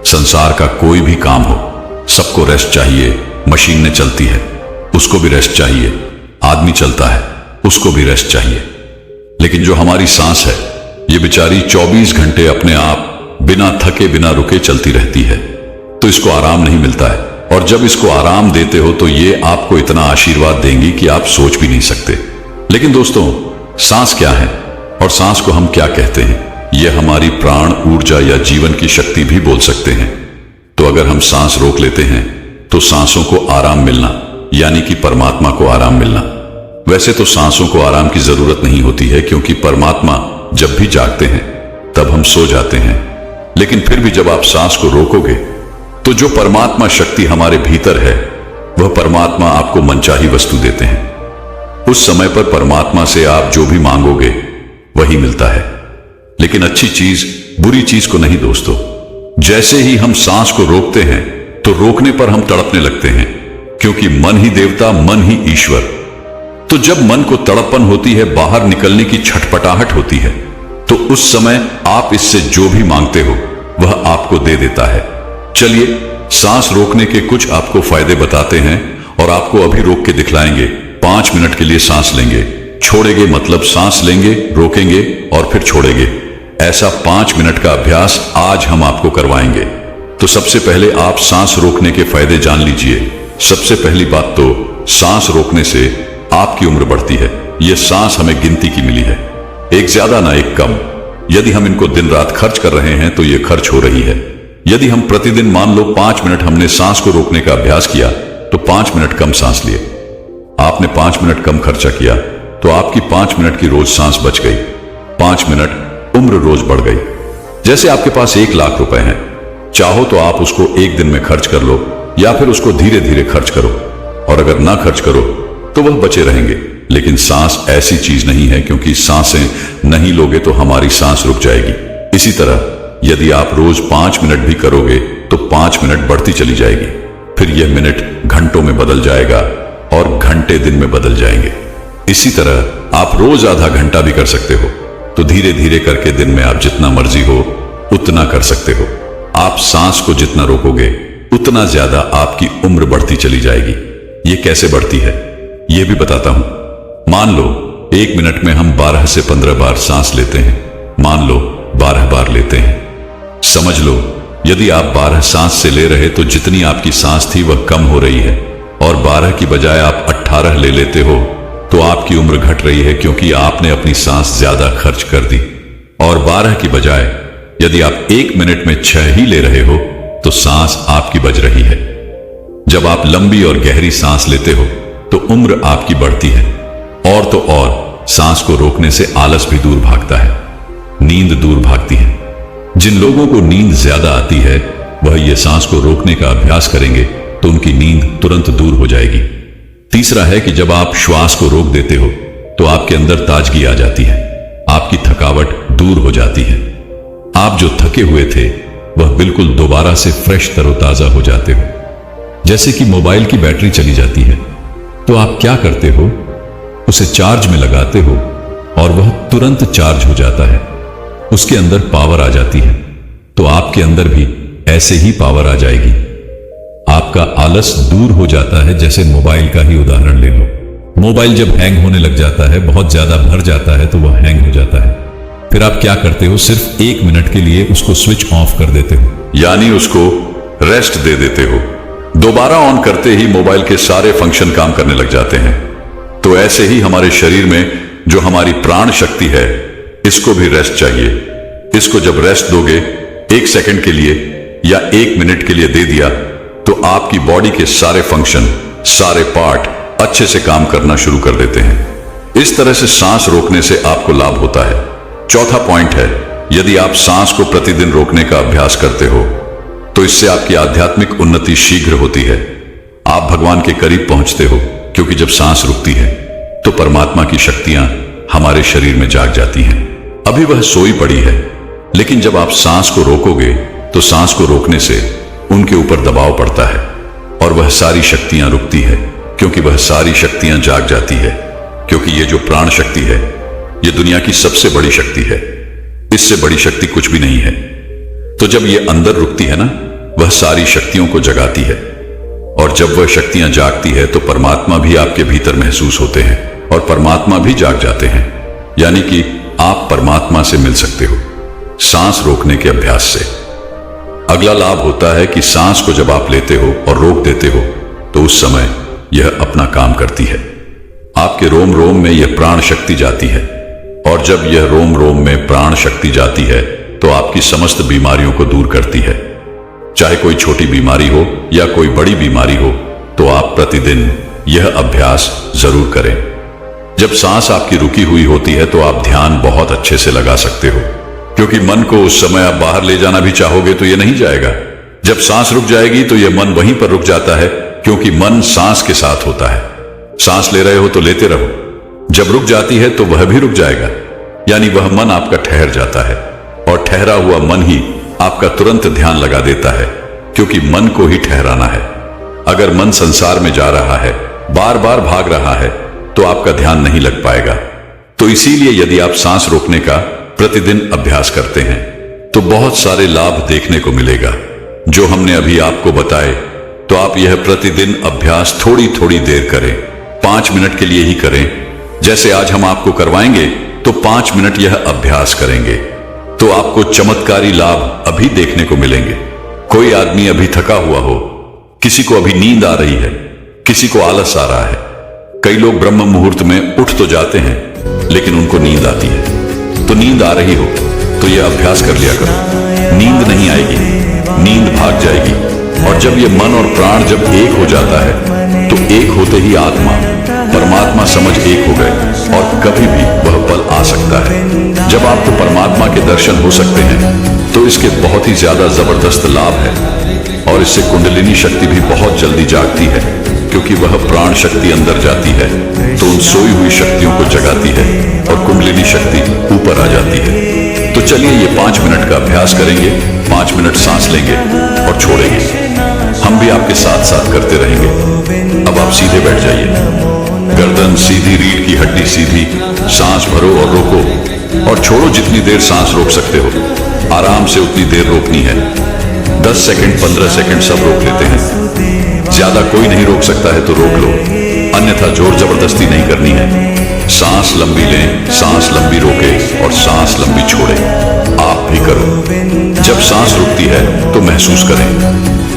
संसार का कोई भी काम हो, सबको रेस्ट चाहिए। मशीनें चलती है, उसको भी रेस्ट चाहिए। आदमी चलता है, उसको भी रेस्ट चाहिए। लेकिन जो हमारी सांस है, ये बेचारी 24 घंटे अपने आप बिना थके बिना रुके चलती रहती है, तो इसको आराम नहीं मिलता है। और जब इसको आराम देते हो तो ये आपको इतना आशीर्वाद देंगी कि आप सोच भी नहीं सकते। लेकिन दोस्तों, सांस क्या है और सांस को हम क्या कहते हैं? यह हमारी प्राण ऊर्जा या जीवन की शक्ति भी बोल सकते हैं। तो अगर हम सांस रोक लेते हैं तो सांसों को आराम मिलना, यानी कि परमात्मा को आराम मिलना। वैसे तो सांसों को आराम की जरूरत नहीं होती है, क्योंकि परमात्मा जब भी जागते हैं तब हम सो जाते हैं। लेकिन फिर भी जब आप सांस को रोकोगे तो जो परमात्मा शक्ति हमारे भीतर है, वह परमात्मा आपको मनचाही वस्तु देते हैं। उस समय पर परमात्मा से आप जो भी मांगोगे वही मिलता है। लेकिन अच्छी चीज बुरी चीज को नहीं दोस्तों। जैसे ही हम सांस को रोकते हैं तो रोकने पर हम तड़पने लगते हैं, क्योंकि मन ही देवता, मन ही ईश्वर। तो जब मन को तड़पन होती है, बाहर निकलने की छटपटाहट होती है, तो उस समय आप इससे जो भी मांगते हो वह आपको दे देता है। चलिए, सांस रोकने के कुछ आपको फायदे बताते हैं और आपको अभी रोक के दिखलाएंगे। 5 मिनट के लिए सांस लेंगे, छोड़ेंगे, मतलब सांस लेंगे, रोकेंगे और फिर छोड़ेंगे। ऐसा 5 मिनट का अभ्यास आज हम आपको करवाएंगे। तो सबसे पहले आप सांस रोकने के फायदे जान लीजिए। सबसे पहली बात तो, सांस रोकने से आपकी उम्र बढ़ती है। यह सांस हमें गिनती की मिली है, एक ज्यादा ना एक कम। यदि हम इनको दिन रात खर्च कर रहे हैं तो यह खर्च हो रही है। यदि हम प्रतिदिन मान लो 5 मिनट हमने सांस को रोकने का अभ्यास किया तो 5 मिनट कम सांस लिए। आपने 5 मिनट कम खर्चा किया तो आपकी 5 मिनट की रोज सांस बच गई। 5 मिनट उम्र रोज बढ़ गई। जैसे आपके पास 1 लाख रुपए हैं, चाहो तो आप उसको एक दिन में खर्च कर लो, या फिर उसको धीरे धीरे खर्च करो, और अगर ना खर्च करो तो वह बचे रहेंगे। लेकिन सांस ऐसी चीज नहीं है, क्योंकि सांसें नहीं लोगे तो हमारी सांस रुक जाएगी। इसी तरह यदि आप रोज 5 मिनट भी करोगे तो 5 मिनट बढ़ती चली जाएगी, फिर यह मिनट घंटों में बदल जाएगा और घंटे दिन में बदल जाएंगे। इसी तरह आप रोज आधा घंटा भी कर सकते हो। तो धीरे धीरे करके दिन में आप जितना मर्जी हो उतना कर सकते हो। आप सांस को जितना रोकोगे उतना ज्यादा आपकी उम्र बढ़ती चली जाएगी। ये कैसे बढ़ती है यह भी बताता हूं। मान लो 1 मिनट में हम 12 से 15 बार सांस लेते हैं। मान लो 12 बार लेते हैं। समझ लो, यदि आप 12 सांस से ले रहे तो जितनी आपकी सांस थी वह कम हो रही है, और 12 की बजाय आप 18 ले लेते हो तो आपकी उम्र घट रही है, क्योंकि आपने अपनी सांस ज्यादा खर्च कर दी। और 12 की बजाय यदि आप 1 मिनट में 6 ही ले रहे हो तो सांस आपकी बच रही है। जब आप लंबी और गहरी सांस लेते हो तो उम्र आपकी बढ़ती है। और तो और सांस को रोकने से आलस भी दूर भागता है। नींद दूर भागती है। जिन लोगों को नींद ज्यादा आती है वह ये सांस को रोकने का अभ्यास करेंगे तो उनकी नींद तुरंत दूर हो जाएगी। तीसरा है कि जब आप श्वास को रोक देते हो तो आपके अंदर ताजगी आ जाती है, आपकी थकावट दूर हो जाती है। आप जो थके हुए थे वह बिल्कुल दोबारा से फ्रेश तरोताजा हो जाते हो। जैसे कि मोबाइल की बैटरी चली जाती है तो आप क्या करते हो, उसे चार्ज में लगाते हो और वह तुरंत चार्ज हो जाता है, उसके अंदर पावर आ जाती है। तो आपके अंदर भी ऐसे ही पावर आ जाएगी। आपका आलस दूर हो जाता है। जैसे मोबाइल का ही उदाहरण ले लो, मोबाइल जब हैंग होने लग जाता है, बहुत ज्यादा भर जाता है तो वह हैंग हो जाता है। फिर आप क्या करते हो, सिर्फ 1 मिनट के लिए उसको स्विच ऑफ कर देते हो, यानी उसको रेस्ट दे देते हो। दोबारा ऑन करते ही मोबाइल के सारे फंक्शन काम करने लग जाते हैं। तो ऐसे ही हमारे शरीर में जो हमारी प्राण शक्ति है, इसको भी रेस्ट चाहिए। इसको जब रेस्ट दोगे 1 सेकंड के लिए या 1 मिनट के लिए दे दिया तो आपकी बॉडी के सारे फंक्शन, सारे पार्ट अच्छे से काम करना शुरू कर देते हैं। इस तरह से सांस रोकने से आपको लाभ होता है। चौथा पॉइंट है, यदि आप सांस को प्रतिदिन रोकने का अभ्यास करते हो तो इससे आपकी आध्यात्मिक उन्नति शीघ्र होती है। आप भगवान के करीब पहुंचते हो, क्योंकि जब सांस रुकती है तो परमात्मा की शक्तियां हमारे शरीर में जाग जाती हैं। अभी वह सोई पड़ी है, लेकिन जब आप सांस को रोकोगे तो सांस को रोकने से उनके ऊपर दबाव पड़ता है और वह सारी शक्तियां रुकती है, क्योंकि वह सारी शक्तियां जाग जाती है। क्योंकि ये जो प्राण शक्ति है, ये दुनिया की सबसे बड़ी शक्ति है। इससे बड़ी शक्ति कुछ भी नहीं है। तो जब ये अंदर रुकती है ना, वह सारी शक्तियों को जगाती है। और जब वह शक्तियां जागती है तो परमात्मा भी आपके भीतर महसूस होते हैं और परमात्मा भी जाग जाते हैं। यानी कि आप परमात्मा से मिल सकते हो सांस रोकने के अभ्यास से। अगला लाभ होता है कि सांस को जब आप लेते हो और रोक देते हो तो उस समय यह अपना काम करती है। आपके रोम रोम में यह प्राण शक्ति जाती है और जब यह रोम रोम में प्राण शक्ति जाती है तो आपकी समस्त बीमारियों को दूर करती है। चाहे कोई छोटी बीमारी हो या कोई बड़ी बीमारी हो, तो आप प्रतिदिन यह अभ्यास जरूर करें। जब सांस आपकी रुकी हुई होती है तो आप ध्यान बहुत अच्छे से लगा सकते हो, क्योंकि मन को उस समय आप बाहर ले जाना भी चाहोगे तो यह नहीं जाएगा। जब सांस रुक जाएगी तो यह मन वहीं पर रुक जाता है, क्योंकि मन सांस के साथ होता है। सांस ले रहे हो तो लेते रहो, जब रुक जाती है तो वह भी रुक जाएगा, यानी वह मन आपका ठहर जाता है और ठहरा हुआ मन ही आपका तुरंत ध्यान लगा देता है, क्योंकि मन को ही ठहराना है। अगर मन संसार में जा रहा है, बार बार भाग रहा है, तो आपका ध्यान नहीं लग पाएगा। तो इसीलिए यदि आप सांस रोकने का प्रतिदिन अभ्यास करते हैं तो बहुत सारे लाभ देखने को मिलेगा जो हमने अभी आपको बताए। तो आप यह प्रतिदिन अभ्यास थोड़ी थोड़ी देर करें, 5 मिनट के लिए ही करें। जैसे आज हम आपको करवाएंगे तो 5 मिनट यह अभ्यास करेंगे तो आपको चमत्कारी लाभ अभी देखने को मिलेंगे। कोई आदमी अभी थका हुआ हो, किसी को अभी नींद आ रही है, किसी को आलस आ रहा है। कई लोग ब्रह्म मुहूर्त में उठ तो जाते हैं लेकिन उनको नींद आती है। तो नींद आ रही हो तो यह अभ्यास कर लिया करो। नींद नहीं आएगी, नींद भाग जाएगी। और जब यह मन और प्राण जब एक हो जाता है तो एक होते ही आत्मा परमात्मा समझ एक हो गए और कभी भी वह पल आ सकता है जब आपको परमात्मा के दर्शन हो सकते हैं। तो इसके बहुत ही ज्यादा जबरदस्त लाभ है और इससे कुंडलिनी शक्ति भी बहुत जल्दी जागती है, क्योंकि वह प्राण शक्ति अंदर जाती है तो उन सोई हुई शक्तियों को जगाती है और कुंडलिनी शक्ति ऊपर आ जाती है। तो चलिए ये 5 मिनट का अभ्यास करेंगे। 5 मिनट सांस लेंगे और छोड़ेंगे। हम भी आपके साथ साथ करते रहेंगे। अब आप सीधे बैठ जाइए, गर्दन सीधी, रीढ़ की हड्डी सीधी। सांस भरो और रोको और छोड़ो। जितनी देर सांस रोक सकते हो आराम से उतनी देर रोकनी है। 10 सेकंड, 15 सेकंड सब रोक लेते हैं। ज्यादा कोई नहीं रोक सकता है तो रोक लो, अन्यथा जोर जबरदस्ती नहीं करनी है। सांस लंबी लें, सांस लंबी रोके और सांस लंबी छोड़े। आप भी करो। जब सांस रुकती है तो महसूस करें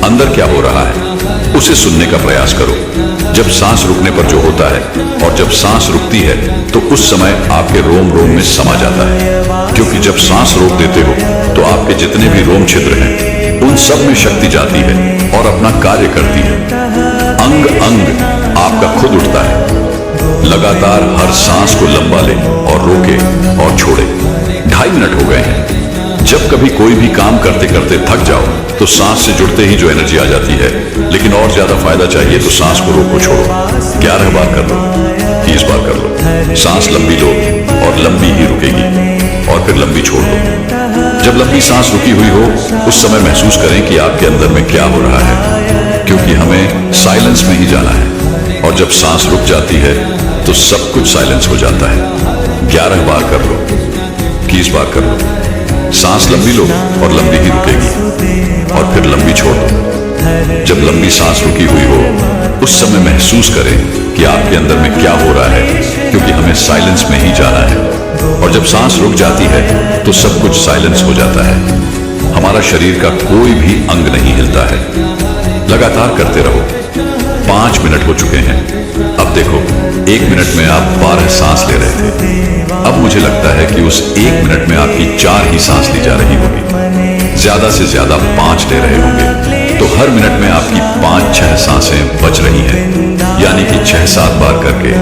अंदर क्या हो रहा है, उसे सुनने का प्रयास करो। जब सांस रुकने पर जो होता है और जब सांस रुकती है तो उस समय आपके रोम रोम में समा जाता है, क्योंकि जब सांस रोक देते हो तो आपके जितने भी रोम छिद्र हैं उन सब में शक्ति जाती है और अपना कार्य करती है। अंग अंग आपका खुद उठता है। लगातार हर सांस को लंबा ले और रोके और छोड़े। 2.5 मिनट हो गए हैं। जब कभी कोई भी काम करते करते थक जाओ तो सांस से जुड़ते ही जो एनर्जी आ जाती है, लेकिन और ज्यादा फायदा चाहिए तो सांस को रोको छोड़ो। 11 बार कर लो, 30 बार कर लो। सांस लंबी लो और लंबी ही रुकेगी, और फिर लंबी छोड़ दो। जब लंबी सांस रुकी हुई हो उस समय महसूस करें कि आपके अंदर में क्या हो रहा है, क्योंकि हमें साइलेंस में ही जाना है। और जब सांस रुक जाती है तो सब कुछ साइलेंस हो जाता है। 11 बार कर लो, 21 बार कर लो। सांस लंबी लो और लंबी ही रुकेगी, और फिर लंबी छोड़ दो। जब लंबी सांस रुकी हुई हो उस समय महसूस करें कि आपके अंदर में क्या हो रहा है, क्योंकि हमें साइलेंस में ही जाना है। और जब सांस रुक जाती है तो सब कुछ साइलेंस हो जाता है। हमारा शरीर का कोई भी अंग नहीं हिलता है। लगातार करते रहो। 5 मिनट हो चुके हैं। अब देखो, 1 मिनट में आप 12 सांस ले रहे थे। अब मुझे लगता है कि उस 1 मिनट में आपकी 4 ही सांस ली जा रही होगी। ज्यादा से ज्यादा 5 ले रहे होंगे। तो हर मिनट में आपकी 5-6 सांसें बच रही हैं, यानी कि 6-7 बार करके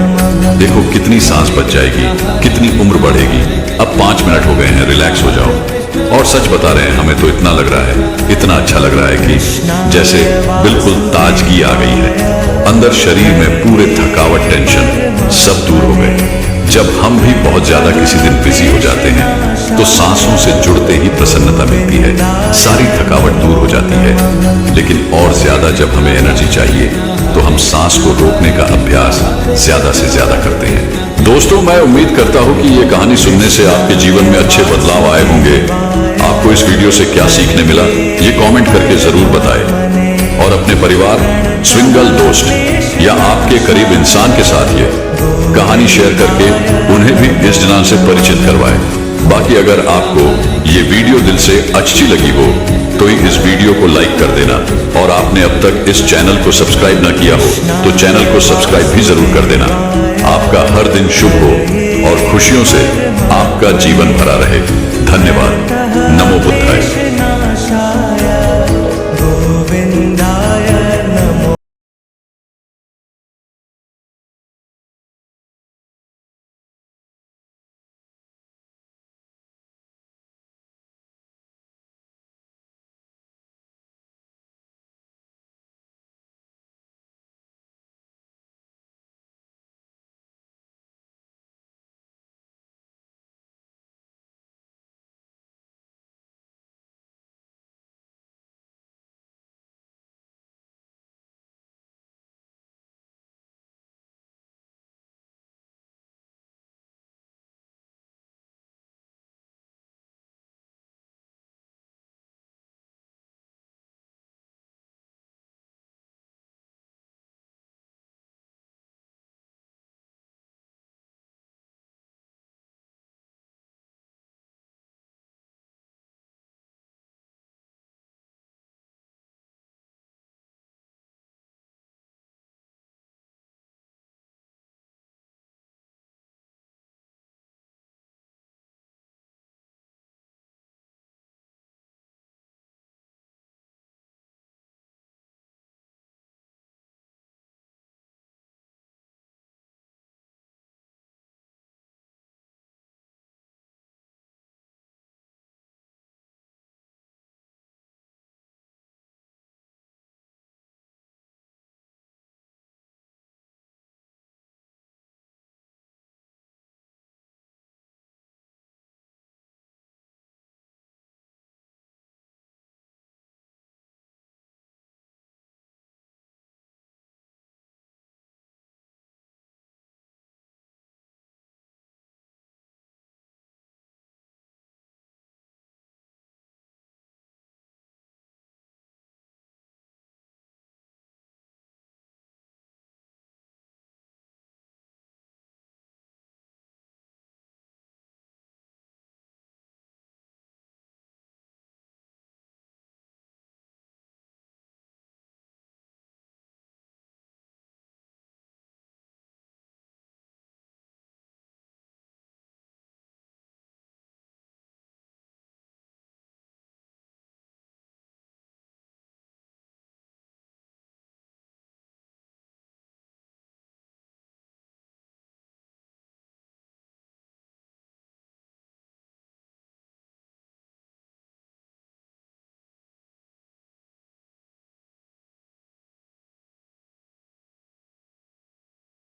देखो कितनी सांस बच जाएगी, कितनी उम्र बढ़ेगी। अब 5 मिनट हो गए हैं, रिलैक्स हो जाओ। और सच बता रहे हैं, हमें तो इतना लग रहा है, इतना अच्छा लग रहा है कि जैसे बिल्कुल ताजगी आ गई है। अंदर शरीर में पूरे थकावट, टेंशन सब दूर हो गए। जब हम भी बहुत ज्यादा किसी दिन बिजी हो जाते हैं तो सांसों से जुड़ते ही प्रसन्नता मिलती है, सारी थकावट दूर हो जाती है। लेकिन और ज्यादा जब हमें एनर्जी चाहिए तो हम सांस को रोकने का अभ्यास ज्यादा से ज्यादा करते हैं। दोस्तों, मैं उम्मीद करता हूं कि ये कहानी सुनने से आपके जीवन में अच्छे बदलाव आए होंगे। आपको इस वीडियो से क्या सीखने मिला ये कमेंट करके जरूर बताएं, और अपने परिवार, सिंगल दोस्त या आपके करीब इंसान के साथ ये कहानी शेयर करके उन्हें भी इस ज्ञान से परिचित करवाएं। बाकी अगर आपको ये वीडियो दिल से अच्छी लगी हो तो इस वीडियो को लाइक कर देना, और आपने अब तक इस चैनल को सब्सक्राइब ना किया हो तो चैनल को सब्सक्राइब भी जरूर कर देना। आपका हर दिन शुभ हो और खुशियों से आपका जीवन भरा रहे। धन्यवाद। नमो बुद्धाय।